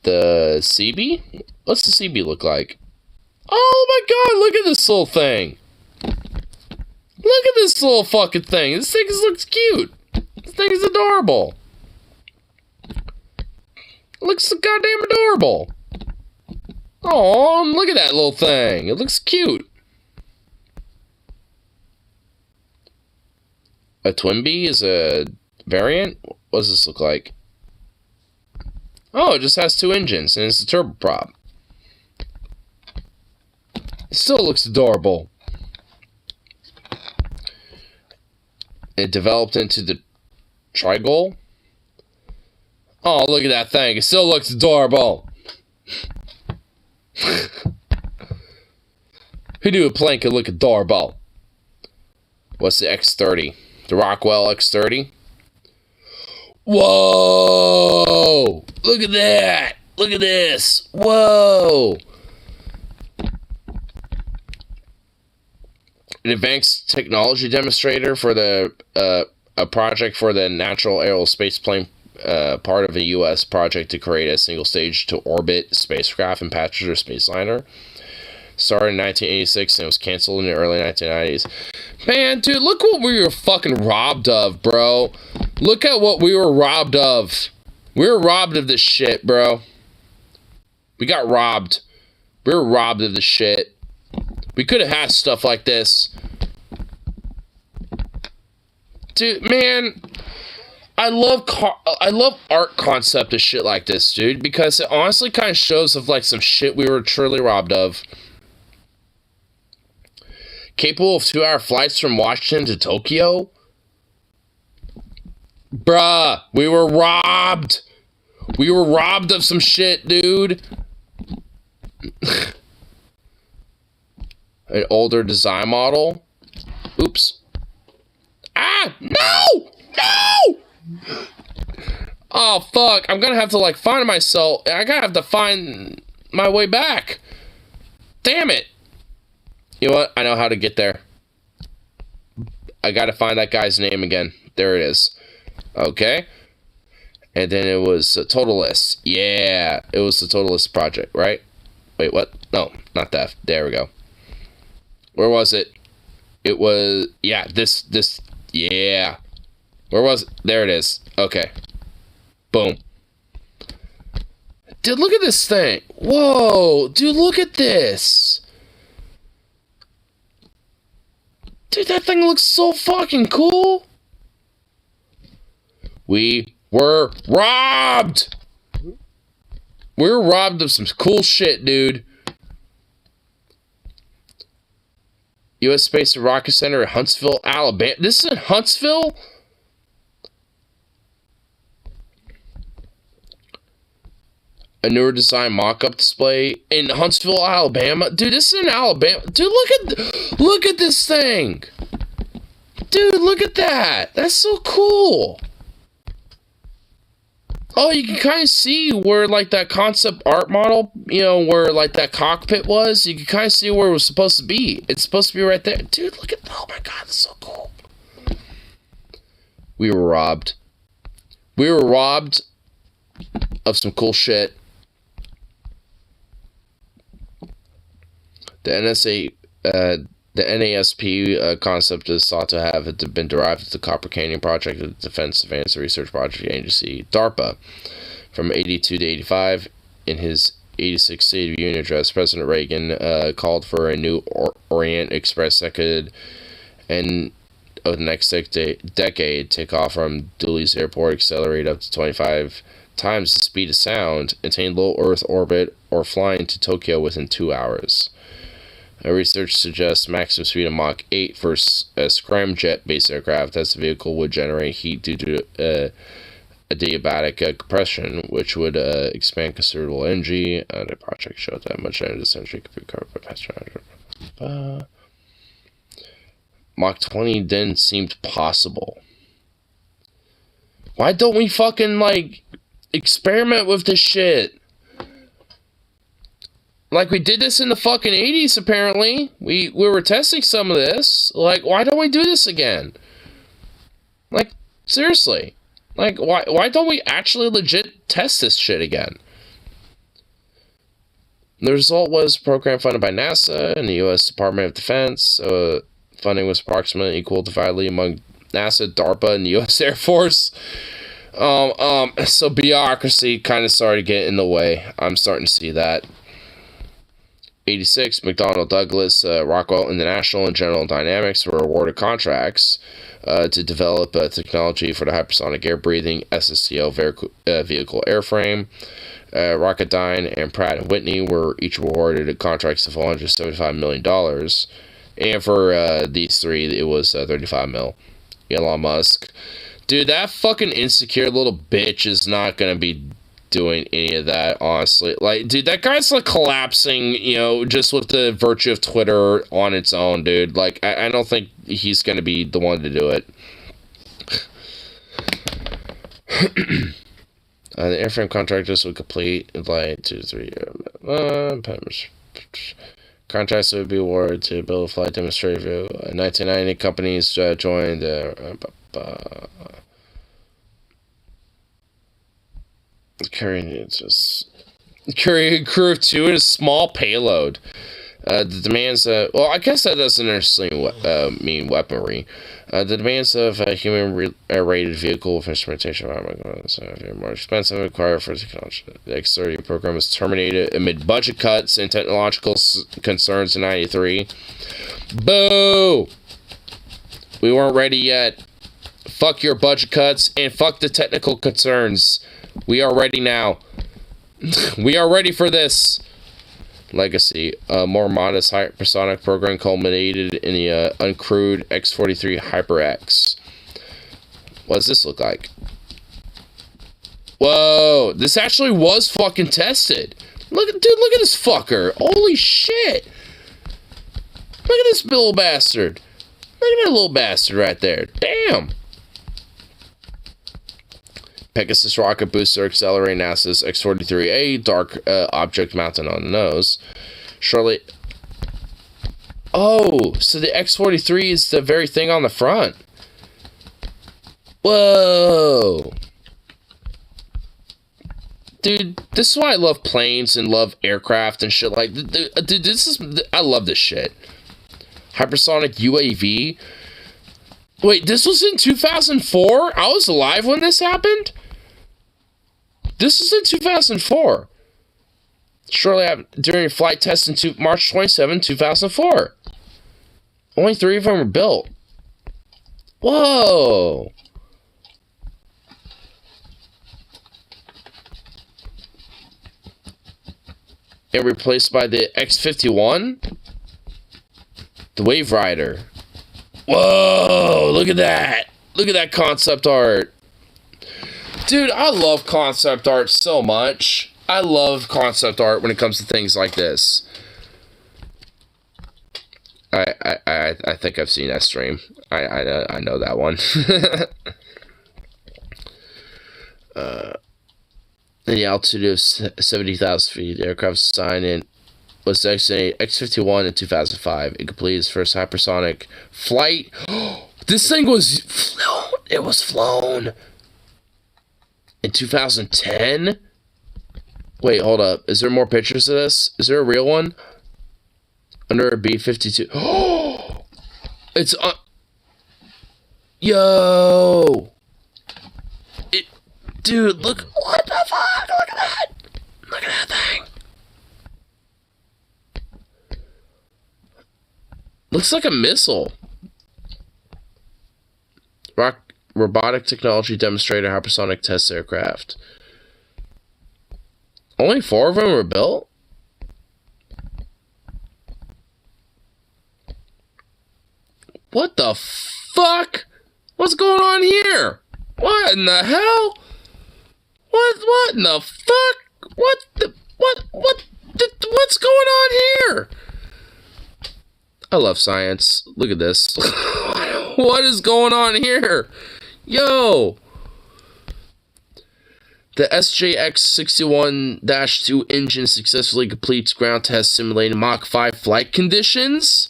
The CB? What's the CB look like? Oh my god, look at this little thing. Look at this little fucking thing. This thing looks cute. This thing is adorable. It looks so goddamn adorable. Oh, look at that little thing. It looks cute. A Twinbee is a variant? What does this look like? Oh, it just has 2 engines, and it's a turboprop. It still looks adorable. It developed into the Trigol. Oh, look at that thing. It still looks adorable. Who knew a plane could look adorable? What's the X-30? The Rockwell X-30? Whoa! Look at that! Look at this! Whoa! An advanced technology demonstrator for the a project for the Natural Aerospace Plane, part of a U.S. project to create a single-stage-to-orbit spacecraft and passenger spaceliner. Started in 1986 and was canceled in the early 1990s. Man, dude, look what we were fucking robbed of, bro. Look at what we were robbed of. We were robbed of this shit, bro. We got robbed. We were robbed of the shit. We could have had stuff like this. Dude, man, I love art concept of shit like this, dude, because it honestly kind of shows of like some shit we were truly robbed of. Capable of 2-hour flights from Washington to Tokyo? Bruh, we were robbed. We were robbed of some shit, dude. An older design model. Oops. Ah, no! No! Oh, fuck. I'm gonna have to, like, find myself. I gotta have to find my way back. Damn it. You know what? I know how to get there. I gotta find that guy's name again. There it is. Okay. And then it was a Total List. Yeah. It was the Total List project, right? Wait, what? No, not that. There we go. Where was it? It was... Yeah, this... Yeah. Where was it? There it is. Okay. Boom. Dude, look at this thing. Whoa. Dude, look at this. Dude, that thing looks so fucking cool. We were robbed. We were robbed of some cool shit, dude. U.S. Space and Rocket Center at Huntsville, Alabama. This is in Huntsville? A newer design mock-up display in Huntsville, Alabama. Dude, this is in Alabama. Dude, look at this thing. Dude, look at that. That's so cool. Oh, you can kind of see where, like, that concept art model, you know, where, like, that cockpit was. You can kind of see where it was supposed to be. It's supposed to be right there. Dude, look at... Oh, my God, that's so cool. We were robbed. We were robbed of some cool shit. The NASP concept is thought to have been derived from the Copper Canyon Project of the Defense Advanced Research Project Agency, DARPA. From 82 to 85, in his 86 State of the Union address, President Reagan called for a new Orient Express that could, and over the next decade, take off from Dulles Airport, accelerate up to 25 times the speed of sound, attain low Earth orbit, or fly into Tokyo within 2 hours. Research suggests maximum speed of Mach 8 for a scramjet-based aircraft, as the vehicle would generate heat due to adiabatic compression, which would expand considerable energy. The project showed that much energy essentially could be covered by passenger. Mach 20 then seemed possible. Why don't we fucking, like, experiment with this shit? Like, we did this in the fucking 80s, apparently. We were testing some of this. Like, why don't we do this again? Like, seriously. Like, why don't we actually legit test this shit again? The result was a program funded by NASA and the U.S. Department of Defense. Funding was approximately equal dividedly among NASA, DARPA, and the U.S. Air Force. So bureaucracy kind of started to get in the way. I'm starting to see that. 86, McDonnell Douglas, Rockwell International, and General Dynamics were awarded contracts to develop technology for the hypersonic air-breathing SSTO vehicle airframe. Rocketdyne and Pratt & Whitney were each awarded contracts of $175 million. And for these three, it was 35 mil. Elon Musk. Dude, that fucking insecure little bitch is not going to be doing any of that, honestly. Like, dude, that guy's like collapsing, you know, just with the virtue of Twitter on its own, dude. Like, I don't think he's gonna be the one to do it. The airframe contractors would complete in like 2 to 3 years. Contracts would be awarded to build a flight demonstrator. 1990 companies joined carrying a crew of 2 and a small payload. The demands well, I guess that doesn't necessarily mean weaponry. The demands of a human-rated vehicle with instrumentation more expensive and required for technology. The X-30 program was terminated amid budget cuts and technological concerns in '93. Boo! We weren't ready yet. Fuck your budget cuts and fuck the technical concerns. We are ready now. We are ready for this. Legacy. A more modest hypersonic program culminated in the uncrewed X-43 Hyper-X. What does this look like? Whoa! This actually was fucking tested. Look at this fucker. Holy shit! Look at this little bastard. Look at that little bastard right there. Damn! Pegasus rocket booster accelerating NASA's X-43A dark object mounted on the nose. Shortly... Oh, so the X-43 is the very thing on the front. Whoa! Dude, this is why I love planes and love aircraft and shit like... Dude, I love this shit. Hypersonic UAV? Wait, this was in 2004? I was alive when this happened? This is in 2004. Shortly after, during flight test in March 27, 2004. Only 3 of them were built. Whoa. And replaced by the X-51? The Wave Rider. Whoa, look at that. Look at that concept art. Dude, I love concept art so much. I love concept art when it comes to things like this. I think I've seen that stream. I know that one. The altitude of 70,000 feet, the aircraft designed in was the X-51 in 2005. It completed its first hypersonic flight. This thing was flown. It was flown in 2010. Wait, hold up. Is there more pictures of this? Is there a real one? Under a B-52. Oh, it's yo. Dude, look. What the fuck? Look at that. Look at that thing. Looks like a missile. Robotic technology demonstrator hypersonic test aircraft. Only 4 of them were built? What the fuck? What's going on here? What in the hell? What in the fuck? What's going on here? I love science. Look at this. What is going on here? Yo! The SJX-61-2 engine successfully completes ground test simulating Mach 5 flight conditions.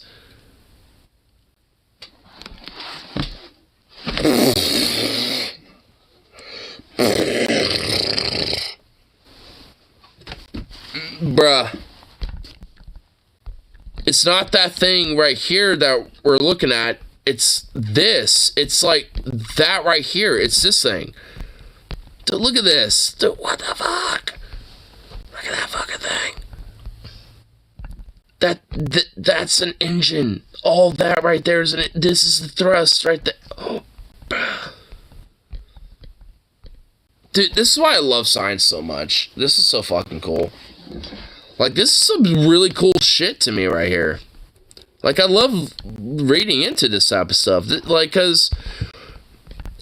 Bruh. It's not that thing right here that we're looking at. It's this. It's like that right here. It's this thing. Dude, look at this. Dude, what the fuck? Look at that fucking thing. That's an engine. All that right there is this is the thrust right there. Oh. Dude, this is why I love science so much. This is so fucking cool. Like, this is some really cool shit to me right here. Like, I love reading into this type of stuff. Like, because,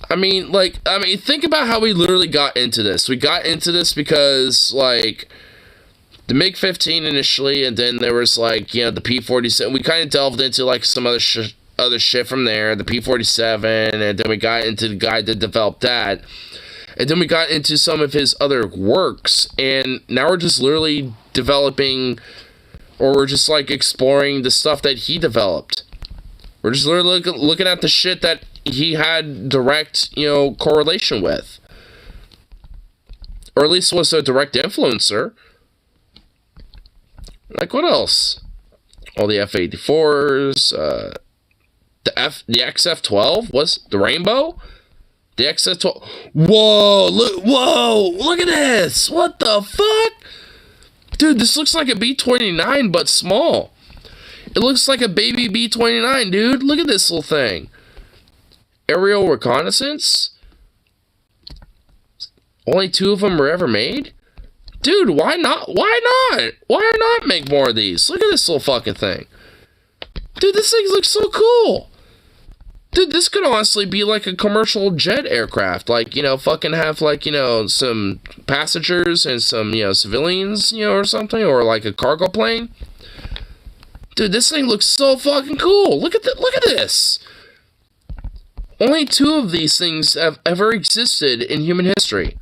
I mean, think about how we literally got into this. We got into this because, like, the MiG-15 initially, and then there was, like, you know, the P-47. We kind of delved into, like, some other shit from there. The P-47, and then we got into the guy that developed that. And then we got into some of his other works, and now we're just literally developing, or we're just like exploring the stuff that he developed. We're just literally looking at the shit that he had direct, you know, correlation with. Or at least was a direct influencer. Like, what else? all the F-84s, the XF-12 was the Rainbow. The XF-12. Whoa! Look at this! What the fuck, dude? This looks like a B-29 but small. It looks like a baby B-29, dude. Look at this little thing. Aerial reconnaissance. Only 2 of them were ever made? Dude, why not? Why not make more of these? Look at this little fucking thing. Dude, this thing looks so cool. Dude, this could honestly be like a commercial jet aircraft. Like, you know, fucking have like, you know, some passengers and some, you know, civilians, you know, or something. Or like a cargo plane. Dude, this thing looks so fucking cool. Look at this. Only 2 of these things have ever existed in human history.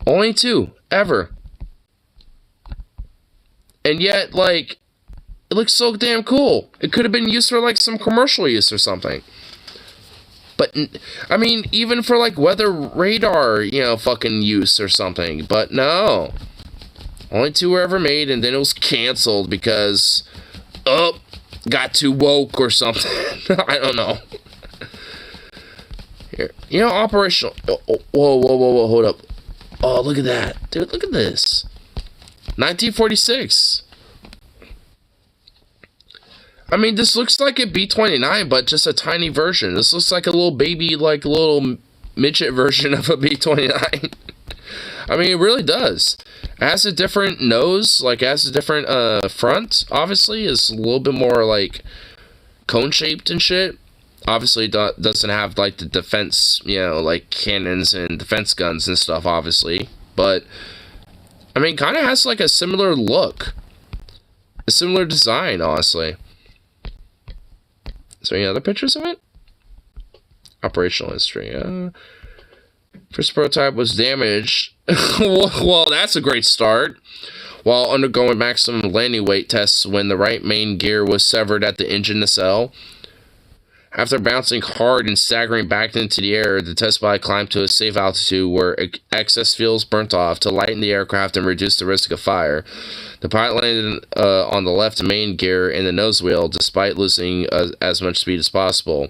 Only 2, ever. And yet, like, it looks so damn cool. It could have been used for, like, some commercial use or something. But, I mean, even for, like, weather radar, you know, fucking use or something. But no. Only 2 were ever made, and then it was canceled because, got too woke or something. I don't know. Here, you know, operational. Whoa, hold up. Oh, look at that, dude. Look at this. 1946. I mean, this looks like a B-29, but just a tiny version. This looks like a little baby, like a little midget version of a B-29. I mean, it really does. It has a different nose, like, it has a different front, obviously. It's a little bit more, like, cone-shaped and shit. Obviously, it doesn't have, like, the defense, you know, like, cannons and defense guns and stuff, obviously. But, I mean, kind of has, like, a similar look. A similar design, honestly. Is there any other pictures of it? Operational history, First prototype was damaged. Well, that's a great start. While undergoing maximum landing weight tests when the right main gear was severed at the engine nacelle. After bouncing hard and staggering back into the air, the test pilot climbed to a safe altitude where excess fuels burnt off to lighten the aircraft and reduce the risk of fire. The pilot landed on the left main gear in the nose wheel, despite losing as much speed as possible,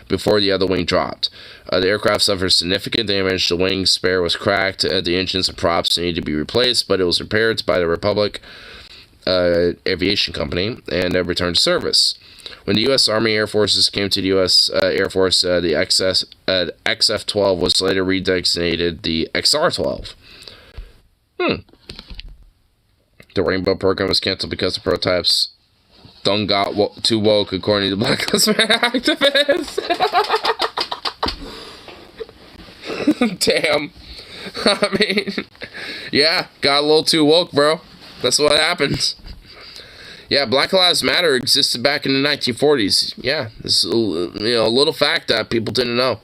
before the other wing dropped. The aircraft suffered significant damage. The wing spare was cracked. The engines and props needed to be replaced, but it was repaired by the Republic Aviation Company and returned to service. When the U.S. Army Air Forces came to the U.S. Air Force, the XF-12 was later redesignated the XR-12. The Rainbow program was canceled because the prototypes done got too woke, according to Black Lives Matter activists. Damn. I mean, yeah, got a little too woke, bro. That's what happens. Yeah, Black Lives Matter existed back in the 1940s. Yeah, this is a little fact that people didn't know.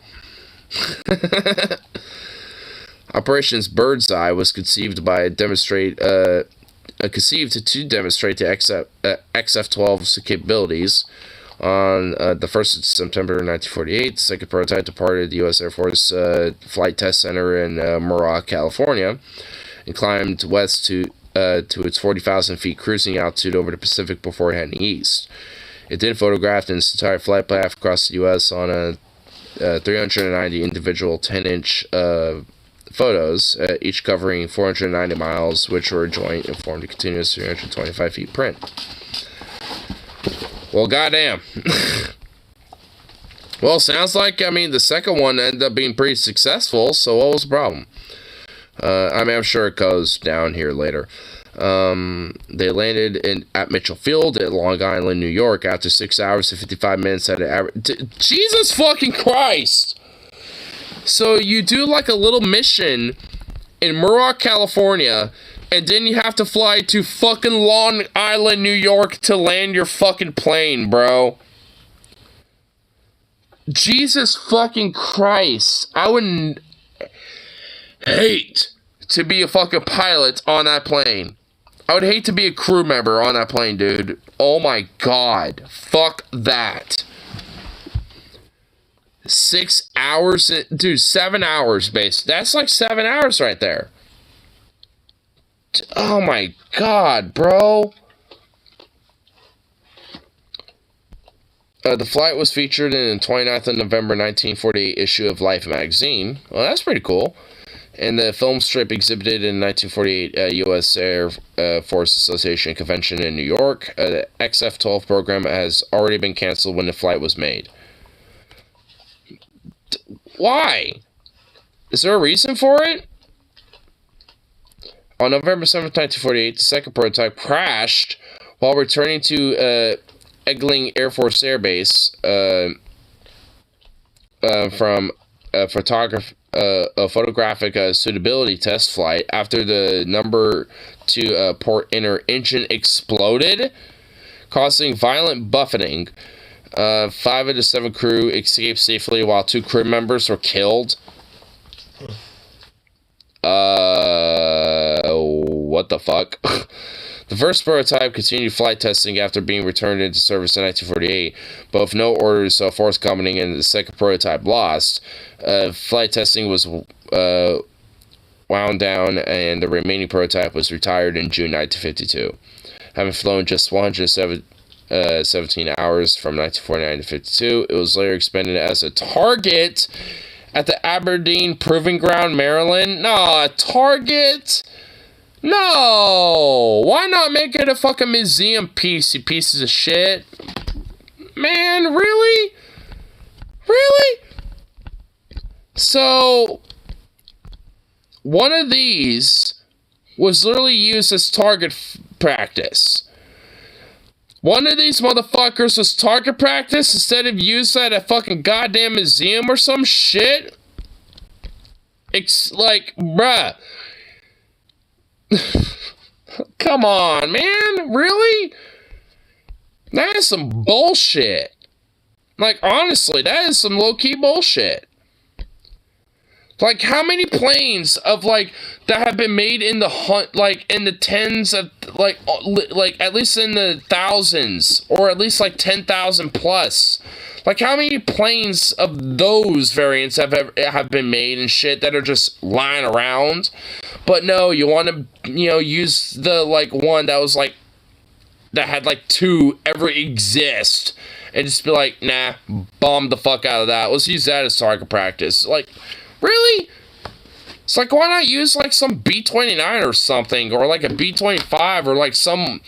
Operations Birdseye was conceived to demonstrate the XF-12's capabilities. On the 1st of September 1948, the second prototype departed the U.S. Air Force Flight Test Center in Muroc, California, and climbed west to its 40,000 feet cruising altitude over the Pacific before heading east. It then photographed its entire flight path across the U.S. on a 390 individual 10-inch photos, each covering 490 miles, which were joint and formed a continuous 325 feet print. Well, goddamn. Well, sounds like, I mean, the second one ended up being pretty successful, so what was the problem? I mean, I'm sure it goes down here later. They landed at Mitchell Field at Long Island, New York, after 6 hours and 55 minutes at an average. Jesus fucking Christ! So you do like a little mission in Muroc, California, and then you have to fly to fucking Long Island, New York to land your fucking plane, bro. Jesus fucking Christ. I wouldn't hate to be a fucking pilot on that plane. I would hate to be a crew member on that plane, dude. Oh my god. Fuck that. 6 hours, dude, 7 hours, base. That's like 7 hours right there. Oh my god, bro. The flight was featured in the 29th of November 1948 issue of Life magazine. Well, that's pretty cool. And the film strip exhibited in 1948 U.S. Air Force Association convention in New York. The XF-12 program has already been canceled when the flight was made. Why? Is there a reason for it? On November 7th, 1948, the second prototype crashed while returning to Eglin Air Force Air Base from a photographic suitability test flight after the number 2 port inner engine exploded, causing violent buffeting. 5 of the 7 crew escaped safely while 2 crew members were killed. What the fuck? The first prototype continued flight testing after being returned into service in 1948, but with no orders forthcoming and the second prototype lost, flight testing was wound down and the remaining prototype was retired in June 1952. Having flown just 117 hours from 1949 to 52, it was later expended as a target at the Aberdeen Proving Ground, Maryland. No, a target? No! Why not make it a fucking museum piece, you pieces of shit? Man, really? Really? So, one of these was literally used as target practice. One of these motherfuckers was target practice instead of used at a fucking goddamn museum or some shit? It's like, bruh. Come on, man. Really? That is some bullshit. Like, honestly, that is some low-key bullshit. Like, how many planes of, like, that have been made in the in the tens of, like, at least in the thousands, or at least, like, 10,000 plus? Like, how many planes of those variants have been made and shit that are just lying around? But no, you want to, use the, like, one that was, like, that had, like, 2 ever exist. And just be like, nah, bomb the fuck out of that. Let's use that as target practice. Like, really? It's like, why not use, like, some B-29 or something? Or, like, a B-25 or, like, some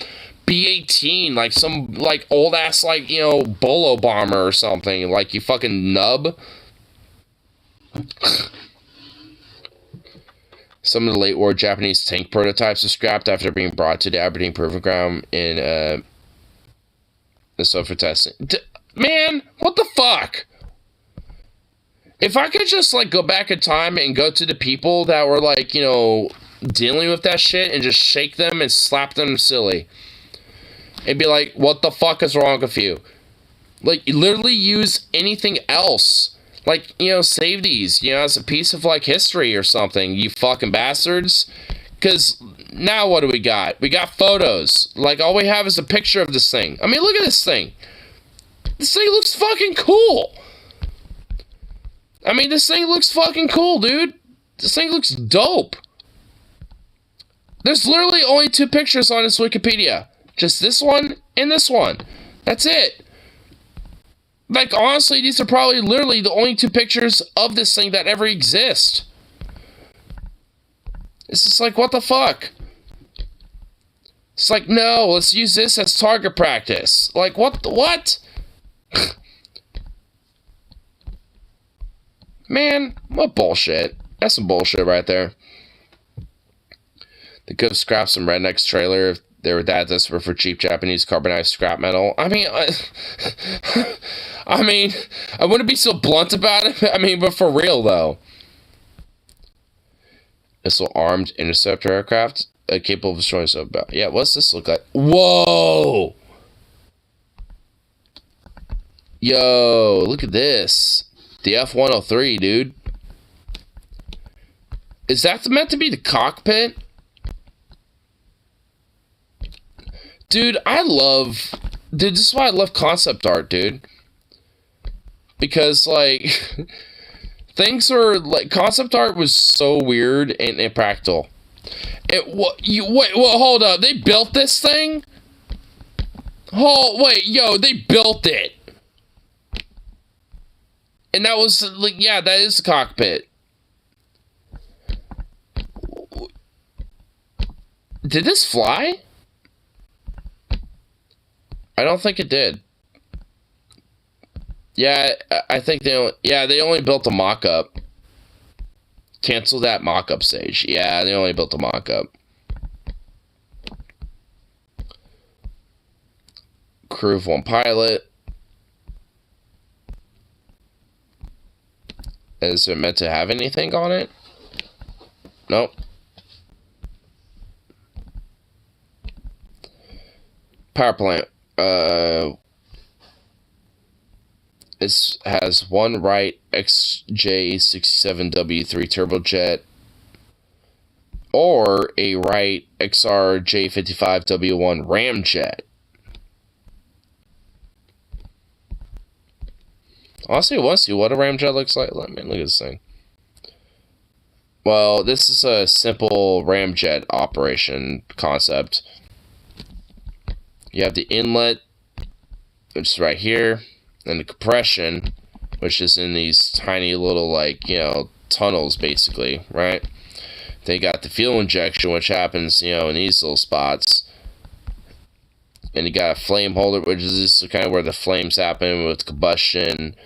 B-18. Like, some, like, old-ass, like, Bolo bomber or something. Like, you fucking nub. Some of the late war Japanese tank prototypes were scrapped after being brought to the Aberdeen Proving Ground in the Soviet testing. Man, what the fuck? If I could just, like, go back in time and go to the people that were, like, dealing with that shit and just shake them and slap them silly. And be like, what the fuck is wrong with you? Like, literally use anything else. Like, save these, as a piece of, like, history or something, you fucking bastards. Because now what do we got? We got photos. Like, all we have is a picture of this thing. I mean, look at this thing. This thing looks fucking cool. I mean, this thing looks fucking cool, dude. This thing looks dope. There's literally only 2 pictures on this Wikipedia. Just this one and this one. That's it. Like, honestly, these are probably literally the only 2 pictures of this thing that ever exist. It's just like, what the fuck? It's like, no, let's use this as target practice. Like, what? Man, what bullshit. That's some bullshit right there. They could have scrapped some rednecks trailer if they were that desperate for cheap Japanese carbonized scrap metal. I mean, I wouldn't be so blunt about it. I mean, but for real, though. Missile-armed interceptor aircraft capable of destroying some... Yeah, what's this look like? Whoa! Yo, look at this. The F-103, dude. Is that meant to be the cockpit? Dude, Dude, this is why I love concept art, dude. Because, like... things are, like... Concept art was so weird and impractical. Hold up. They built this thing? Oh, wait, yo, they built it. And that was, like, yeah, that is the cockpit. Did this fly? I don't think it did. Yeah, I think they only built a mock-up. Cancel that mock-up stage. Yeah, they only built a mock-up. Crew of 1 pilot. Is it meant to have anything on it? Nope. Power plant. This has one Wright XJ67W3 turbojet or a Wright XRJ55W1 ramjet. Honestly, I want to see what a ramjet looks like. Let me look at this thing. Well, this is a simple ramjet operation concept. You have the inlet, which is right here, and the compression, which is in these tiny little, like, you know, tunnels, basically, right? They got the fuel injection, which happens, you know, in these little spots. And you got a flame holder, which is just kind of where the flames happen with combustion.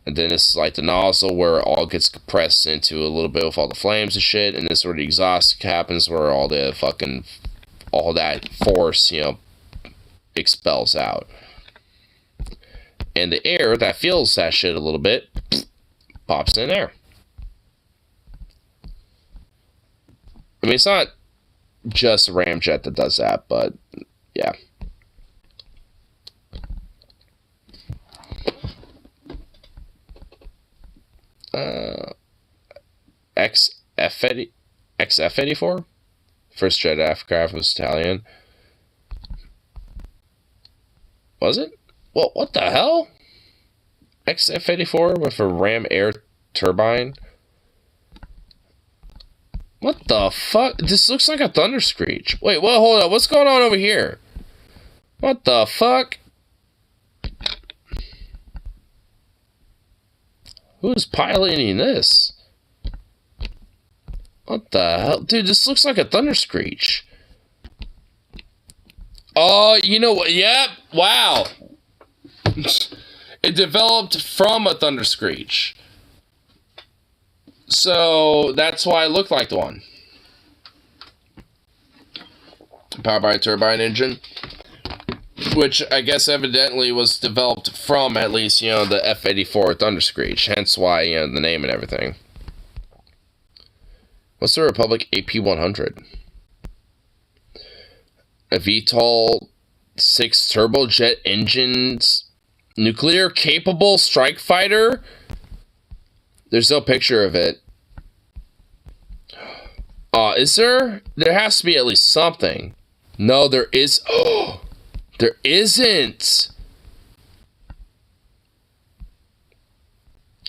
And then this is like the nozzle where it all gets compressed into a little bit with all the flames and shit. And this is where the exhaust happens, where all the fucking, all that force, you know, expels out. And the air that fuels that shit a little bit pops in there. I mean, it's not just a ramjet that does that, but yeah. XF-84? First jet aircraft was Italian. Was it? Well, what the hell? XF-84 with a ram air turbine? What the fuck? This looks like a thunder screech. Wait, well, hold on. What's going on over here? What the fuck? Who's piloting this? What the hell? Dude, this looks like a thunder screech. Oh, you know what? Yep. Wow. It developed from a thunder screech. So that's why it looked like the one. Powered by a turbine engine. Which I guess evidently was developed from at least, you know, the F-84 thunder screech. Hence why, you know, the name and everything. What's the Republic AP-100? A VTOL 6 turbojet engines, nuclear capable strike fighter. There's no picture of it. Is there? There has to be at least something. No, there is. Oh, there isn't.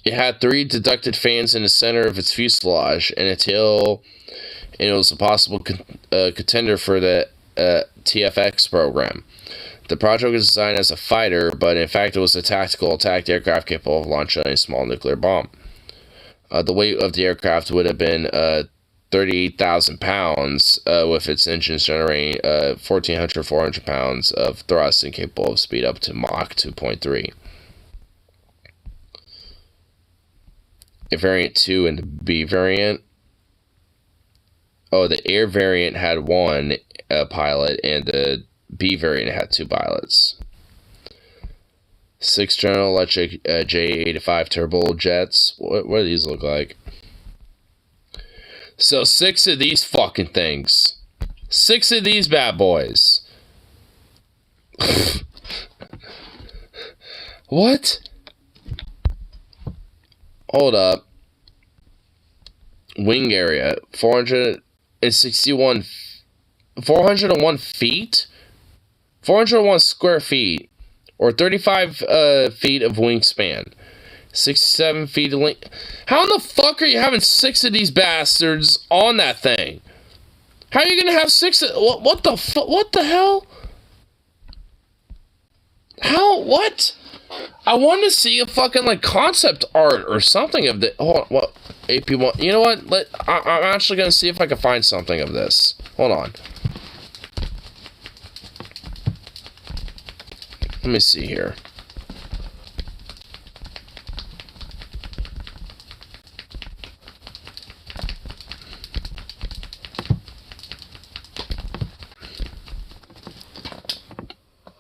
It had 3 deducted fans in the center of its fuselage and a tail, and it was a possible contender for the TFX program. The project was designed as a fighter, but in fact it was a tactical attack aircraft capable of launching a small nuclear bomb. The weight of the aircraft would have been 38,000 pounds, with its engines generating 1,400-400 pounds of thrust and capable of speed up to Mach 2.3. A variant 2 and the B variant. Oh, the air variant had 1 pilot, and the B variant had 2 pilots. 6 General Electric J85 turbojets. What do these look like? So 6 of these fucking things. 6 of these bad boys. What? Hold up. Wing area. 401 feet? 401 square feet. Or 35 feet of wingspan. 67 feet of length. How in the fuck are you having 6 of these bastards on that thing? How are you gonna have 6 of... What the fuck? What the hell? How? What? I want to see a fucking like concept art or something of the. Hold on, what AP1? You know what? I'm actually gonna see if I can find something of this. Hold on. Let me see here.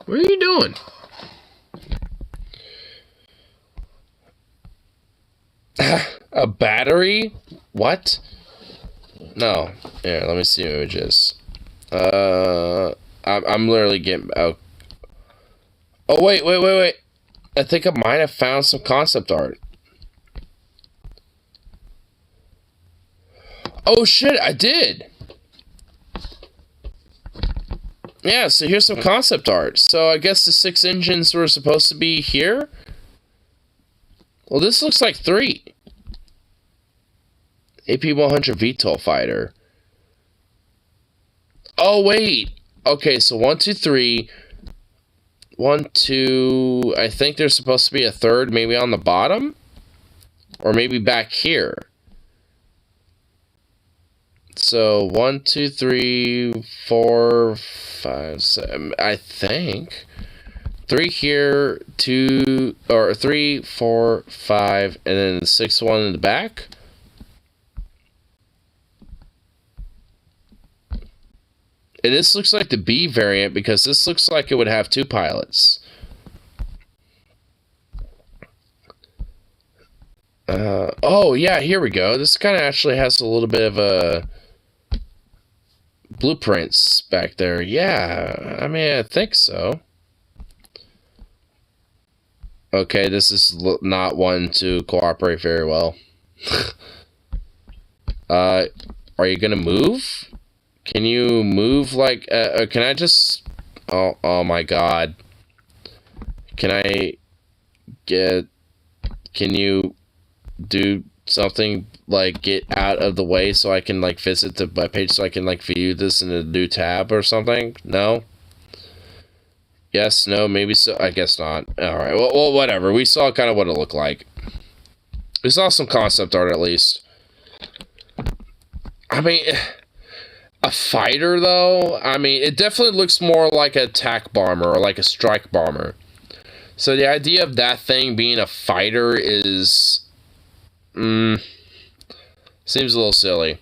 What are you doing? A battery? What? No. Here, let me see images. I'm literally getting. Oh, wait. I think I might have found some concept art. Oh shit, I did. Yeah, so here's some concept art. So I guess the 6 engines were supposed to be here? Well, this looks like 3. AP-100 VTOL fighter. Oh, wait. Okay, so 1, 2, 3. 1, 2... I think there's supposed to be a third maybe on the bottom? Or maybe back here. So 1, 2, 3, 4, 5, 7. I think 3 here, 2 or 3, 4, 5, and then the 6th one in the back. And this looks like the B variant because this looks like it would have 2 pilots. Oh yeah, here we go. This kind of actually has a little bit of a blueprints back there. Yeah, I mean, I think so. Okay, this is not one to cooperate very well. Are you gonna move? Can you move like? Can I just? Oh my God. Can I get? Can you do something like get out of the way so I can like visit the web page so I can like view this in a new tab or something? No? Yes, no, maybe so. I guess not. Alright, well, whatever. We saw kind of what it looked like. We saw some concept art at least. I mean, a fighter though? I mean, it definitely looks more like an attack bomber or like a strike bomber. So the idea of that thing being a fighter is... seems a little silly.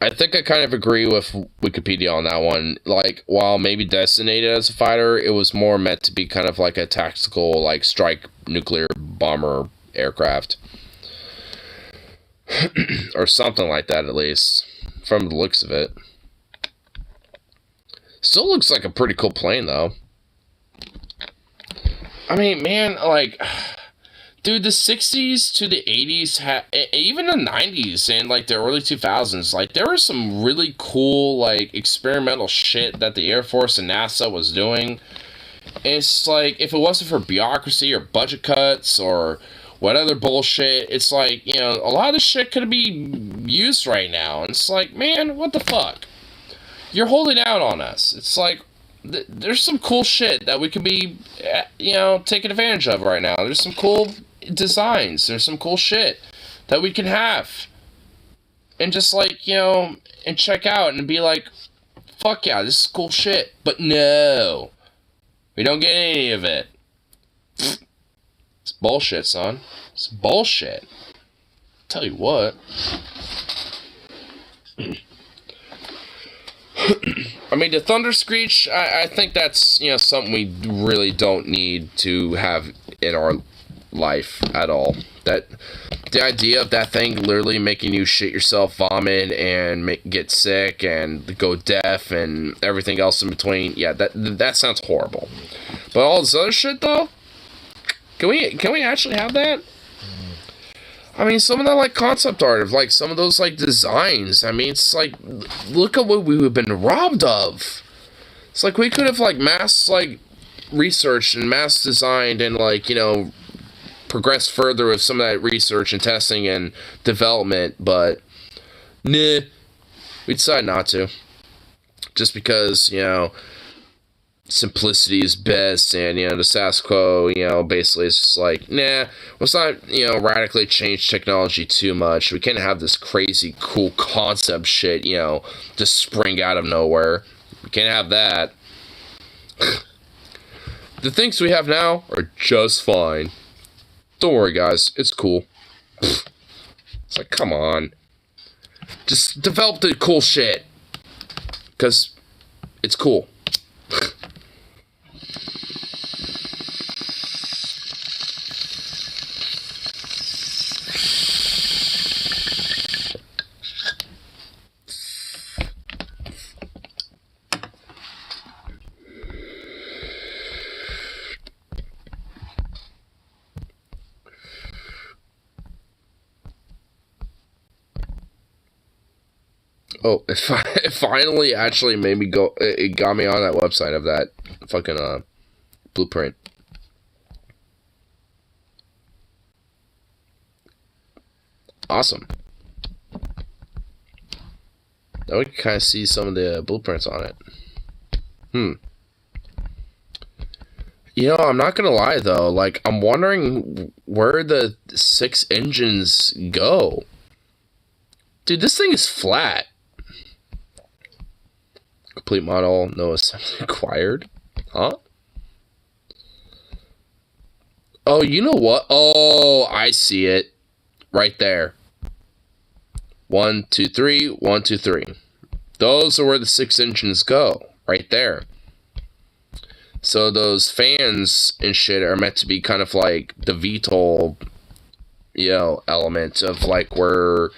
I think I kind of agree with Wikipedia on that one. Like, while maybe designated as a fighter, it was more meant to be kind of like a tactical, like, strike nuclear bomber aircraft. Or something like that, at least. From the looks of it. Still looks like a pretty cool plane, though. I mean, man, like... Dude, the 60s to the 80s, even the 90s and, like, the early 2000s, like, there was some really cool, like, experimental shit that the Air Force and NASA was doing. And it's like, if it wasn't for bureaucracy or budget cuts or what other bullshit, it's like, you know, a lot of this shit could be used right now. And it's like, man, what the fuck? You're holding out on us. It's like, there's some cool shit that we could be, you know, taking advantage of right now. There's some cool designs. There's some cool shit that we can have. And just like, you know, and check out and be like, fuck yeah, this is cool shit. But no. We don't get any of it. It's bullshit, son. It's bullshit. Tell you what. I mean, the Thunder Screech, I think that's, you know, something we really don't need to have in our life at all. That the idea of that thing literally making you shit yourself, vomit, and get sick, and go deaf, and everything else in between, yeah, that sounds horrible. But all this other shit, though, can we actually have that? I mean, some of that, like, concept art of, like, some of those, like, designs. I mean, it's like, look at what we've been robbed of. It's like, we could have, like, mass, like, researched and mass designed and, like, you know, progressed further with some of that research and testing and development, but, nah, we decided not to. Just because, you know, simplicity is best, and the status quo, basically it's just like, nah, let's not, radically change technology too much. We can't have this crazy cool concept shit, just spring out of nowhere. We can't have that. The things we have now are just fine. Don't worry, guys, it's cool. It's like, come on, just develop the cool shit, because it's cool. Oh, it finally actually made me go. It got me on that website of that fucking blueprint. Awesome. Now we can kind of see some of the blueprints on it. I'm not gonna lie though. Like, I'm wondering where the 6 engines go. Dude, this thing is flat. Complete model, no assembly required. Huh? Oh, you know what? Oh, I see it. Right there. 1, 2, 3, 1, 2, 3. Those are where the 6 engines go. Right there. So those fans and shit are meant to be kind of like the VTOL, element of like where...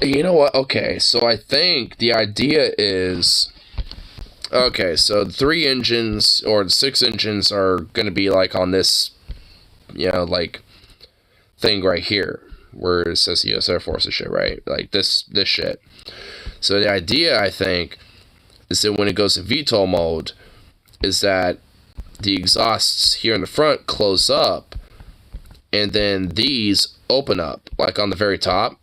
you know what? Okay, so I think the idea is... Okay, so the 3 engines, or the 6 engines are going to be like on this, like, thing right here, where it says U.S. Air Force and shit, right? Like, this shit. So the idea, I think, is that when it goes to VTOL mode, is that the exhausts here in the front close up, and then these open up, like on the very top.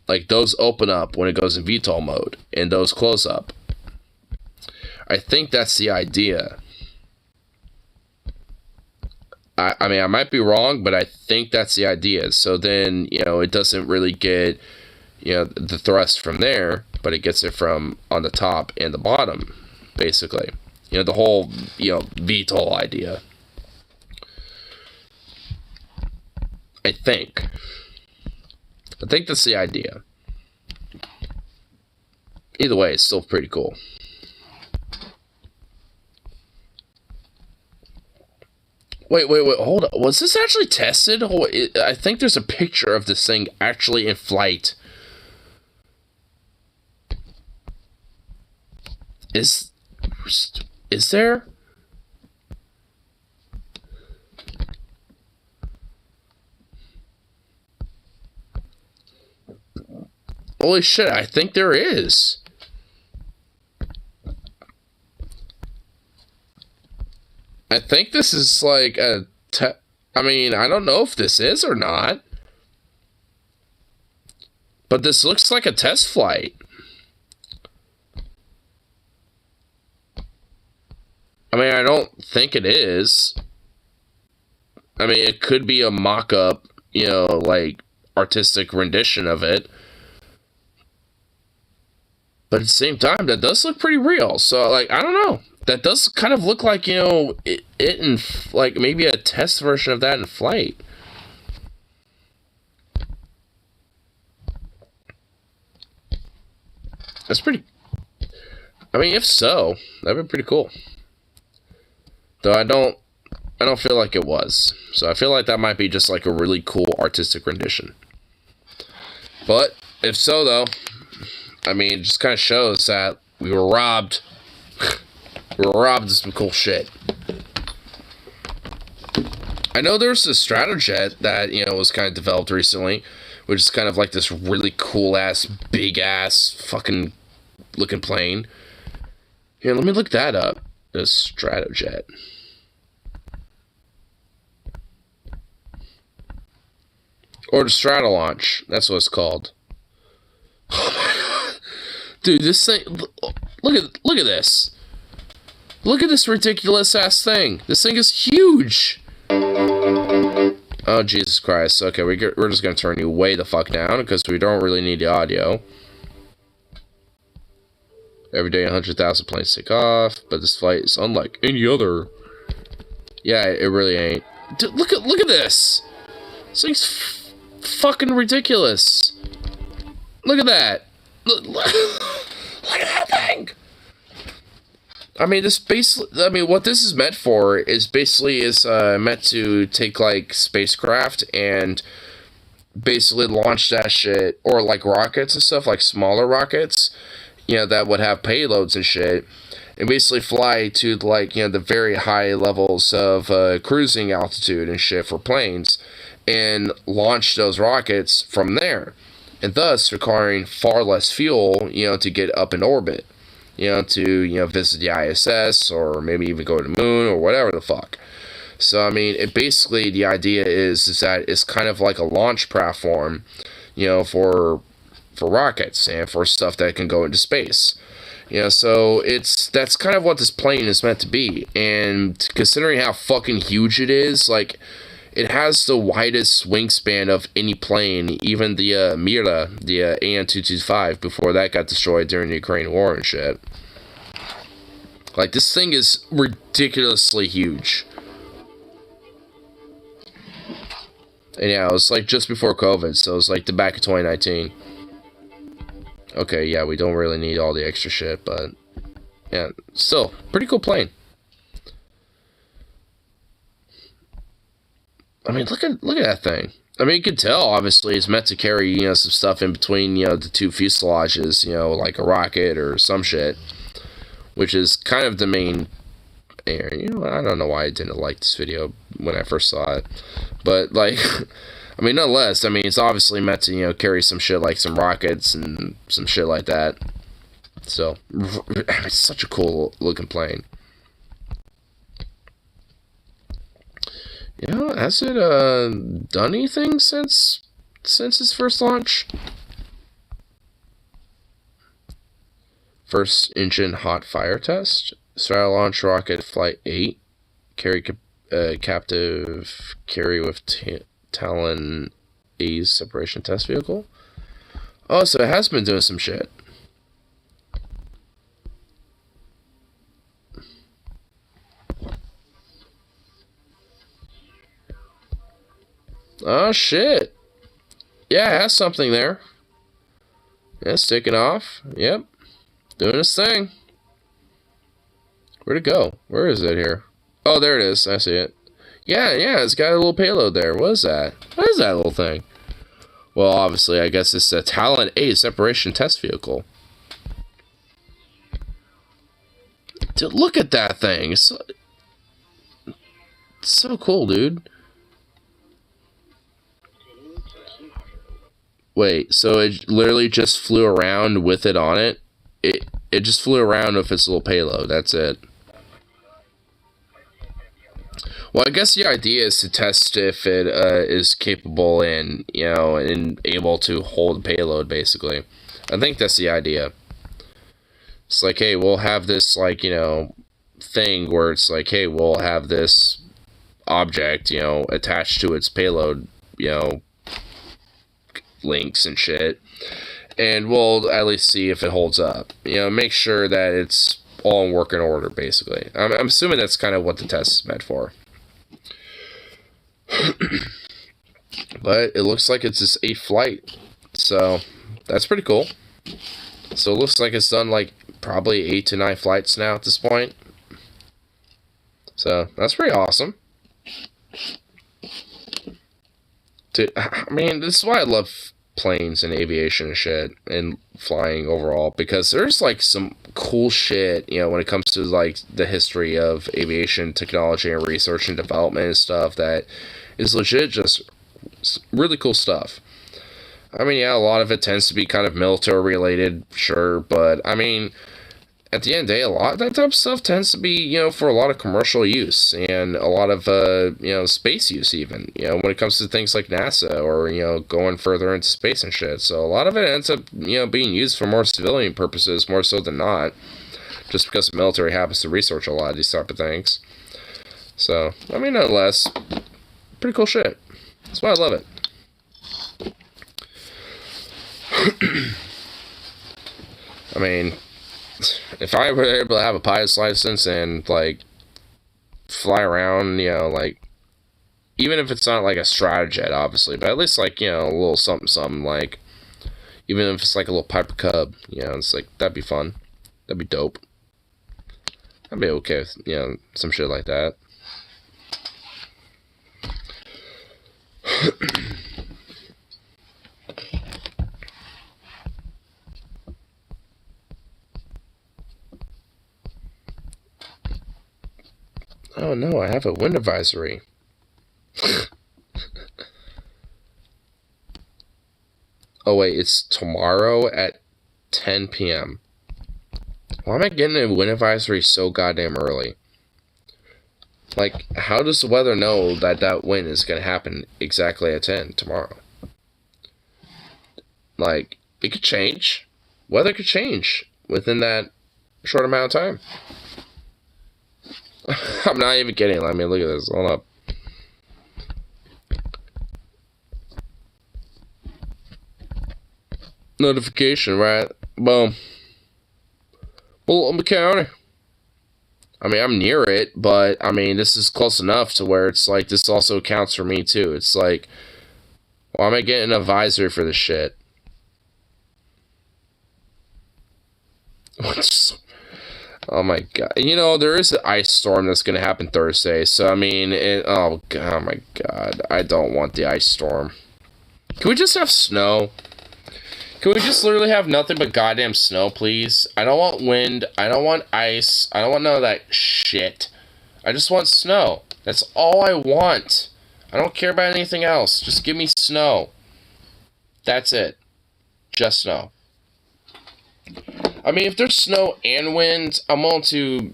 Like, those open up when it goes in VTOL mode, and those close up. I think that's the idea. I mean, I might be wrong, but I think that's the idea. So then, it doesn't really get, the thrust from there, but it gets it from on the top and the bottom, basically. The whole, VTOL idea. I think that's the idea. Either way, it's still pretty cool. Wait, hold on. Was this actually tested? I think there's a picture of this thing actually in flight. Is there? Holy shit, I think there is. I think this is like I mean, I don't know if this is or not. But this looks like a test flight. I mean, I don't think it is. I mean, it could be a mock-up, like, artistic rendition of it. But at the same time, that does look pretty real. So, like, I don't know. That does kind of look like, it in, like, maybe a test version of that in flight. That's pretty... I mean, if so, that'd be pretty cool. Though I don't feel like it was. So I feel like that might be just, like, a really cool artistic rendition. But, if so, though, I mean, it just kind of shows that we were robbed. We were robbed of some cool shit. I know there's a Stratojet that, was kind of developed recently, which is kind of like this really cool-ass, big-ass, fucking looking plane. Here, let me look that up. The Stratojet. Or the Stratolaunch. That's what it's called. Oh my god. Dude, this thing... Look at this. Look at this ridiculous ass thing. This thing is huge. Oh, Jesus Christ. Okay, we're just going to turn you way the fuck down because we don't really need the audio. Every day 100,000 planes take off, but this flight is unlike any other. Yeah, it really ain't. Dude, look at this. This thing's fucking ridiculous. Look at that. Look at that thing. I mean, what this is meant for is basically meant to take, like, spacecraft and basically launch that shit, or, like, rockets and stuff, like smaller rockets, you know, that would have payloads and shit, and basically fly to, like, you know, the very high levels of cruising altitude and shit for planes, and launch those rockets from there, and thus requiring far less fuel, you know, to get up in orbit. You know, to, you know, visit the ISS, or maybe even go to the moon, or whatever the fuck. So, I mean, it basically, the idea is that it's kind of like a launch platform, you know, for rockets, and for stuff that can go into space. You know, so that's kind of what this plane is meant to be, and considering how fucking huge it is, like, it has the widest wingspan of any plane, even the Mira, the AN-225, before that got destroyed during the Ukraine war and shit. Like, this thing is ridiculously huge. And yeah, it was like just before COVID, so it was like the back of 2019. Okay, yeah, we don't really need all the extra shit, but yeah, still, pretty cool plane. I mean, look at that thing. I mean, you can tell, obviously, it's meant to carry, you know, some stuff in between, you know, the two fuselages, you know, like a rocket or some shit, which is kind of the main, you know, I don't know why I didn't like this video when I first saw it, but, like, I mean, nonetheless, I mean, it's obviously meant to, you know, carry some shit like some rockets and some shit like that, so, it's such a cool looking plane. You know, has it done anything since its first launch? First engine hot fire test. Straddle launch rocket flight 8. Captive carry with Talon A's separation test vehicle. Oh, so it has been doing some shit. Oh, shit. Yeah, it has something there. Yeah, it's taking off. Yep. Doing its thing. Where'd it go? Where is it here? Oh, there it is. I see it. Yeah, it's got a little payload there. What is that? What is that little thing? Well, obviously, I guess it's a Talon A separation test vehicle. Dude, look at that thing. It's so cool, dude. Wait, so it literally just flew around with it on it? It just flew around with its little payload, that's it. Well, I guess the idea is to test if it is capable and, you know, and able to hold payload, basically. I think that's the idea. It's like, hey, we'll have this, like, you know, thing where it's like, hey, we'll have this object, you know, attached to its payload, you know, links and shit, and we'll at least see if it holds up, you know, make sure that it's all in working order, basically. I'm assuming that's kind of what the test is meant for. But it looks like it's its 8th flight, so that's pretty cool. So it looks like it's done like probably 8 to 9 flights now at this point, so that's pretty awesome. Dude, I mean, this is why I love planes and aviation and shit, and flying overall, because there's, like, some cool shit, you know, when it comes to, like, the history of aviation technology and research and development and stuff that is legit just really cool stuff. I mean, yeah, a lot of it tends to be kind of military related, sure, but, I mean, at the end of the day, a lot of that type of stuff tends to be, you know, for a lot of commercial use, and a lot of, you know, space use even, you know, when it comes to things like NASA, or, you know, going further into space and shit. So a lot of it ends up, you know, being used for more civilian purposes, more so than not. just because the military happens to research a lot of these type of things. So, I mean, nonetheless, pretty cool shit. That's why I love it. I mean, if I were able to have a pilot's license and, like, fly around, you know, like, even if it's not, like, a stratojet, obviously, but at least, like, you know, a little something, like, even if it's, like, a little Piper Cub, you know, it's, like, that'd be fun. That'd be dope. I'd be okay with, you know, some shit like that. Oh no, I have a wind advisory. Oh wait, it's tomorrow at 10 p.m. Why am I getting a wind advisory so goddamn early? Like, how does the weather know that that wind is going to happen exactly at 10 tomorrow? Like, it could change. Weather could change within that short amount of time. I'm not even kidding. Let me look at this. Hold up. Notification, right? Boom. Multnomah County. I mean, I'm near it, but, I mean, this is close enough to where it's like, this also counts for me, too. It's like, why am I getting an advisory for this shit? Oh my god. You know, there is an ice storm that's going to happen Thursday, so, I mean, oh my god. I don't want the ice storm. Can we just have snow? Can we just literally have nothing but goddamn snow, please? I don't want wind. I don't want ice. I don't want none of that shit. I just want snow. That's all I want. I don't care about anything else. Just give me snow. That's it. Just snow. I mean, if there's snow and wind, I'm willing to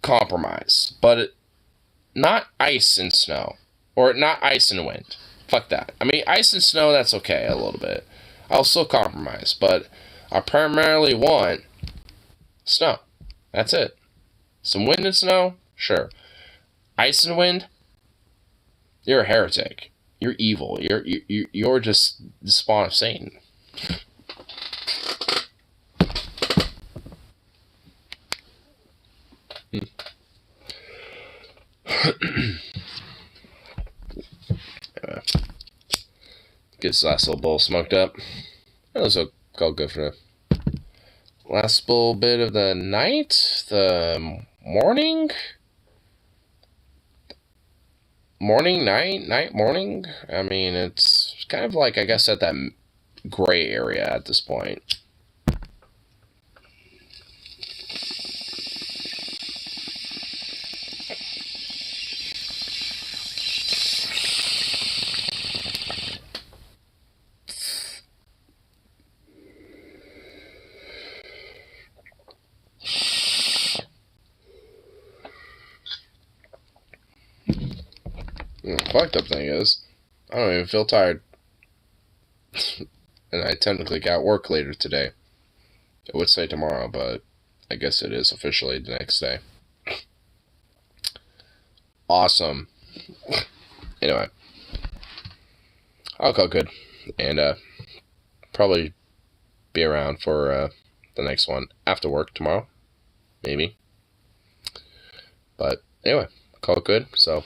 compromise. But not ice and snow. Or not ice and wind. Fuck that. I mean, ice and snow, that's okay a little bit. I'll still compromise, but I primarily want snow. That's it. Some wind and snow? Sure. Ice and wind? You're a heretic. You're evil. You're just the spawn of Satan. Get this last little bowl smoked up. That was all good for the last little bit of the night, the morning, night, morning. I mean, it's kind of like, I guess, at that gray area at this point. Fucked up thing is, I don't even feel tired. And I technically got work later today. I would say tomorrow, but I guess it is officially the next day. Awesome. Anyway. I'll call good. And probably be around for the next one after work tomorrow. Maybe. But anyway, call it good. So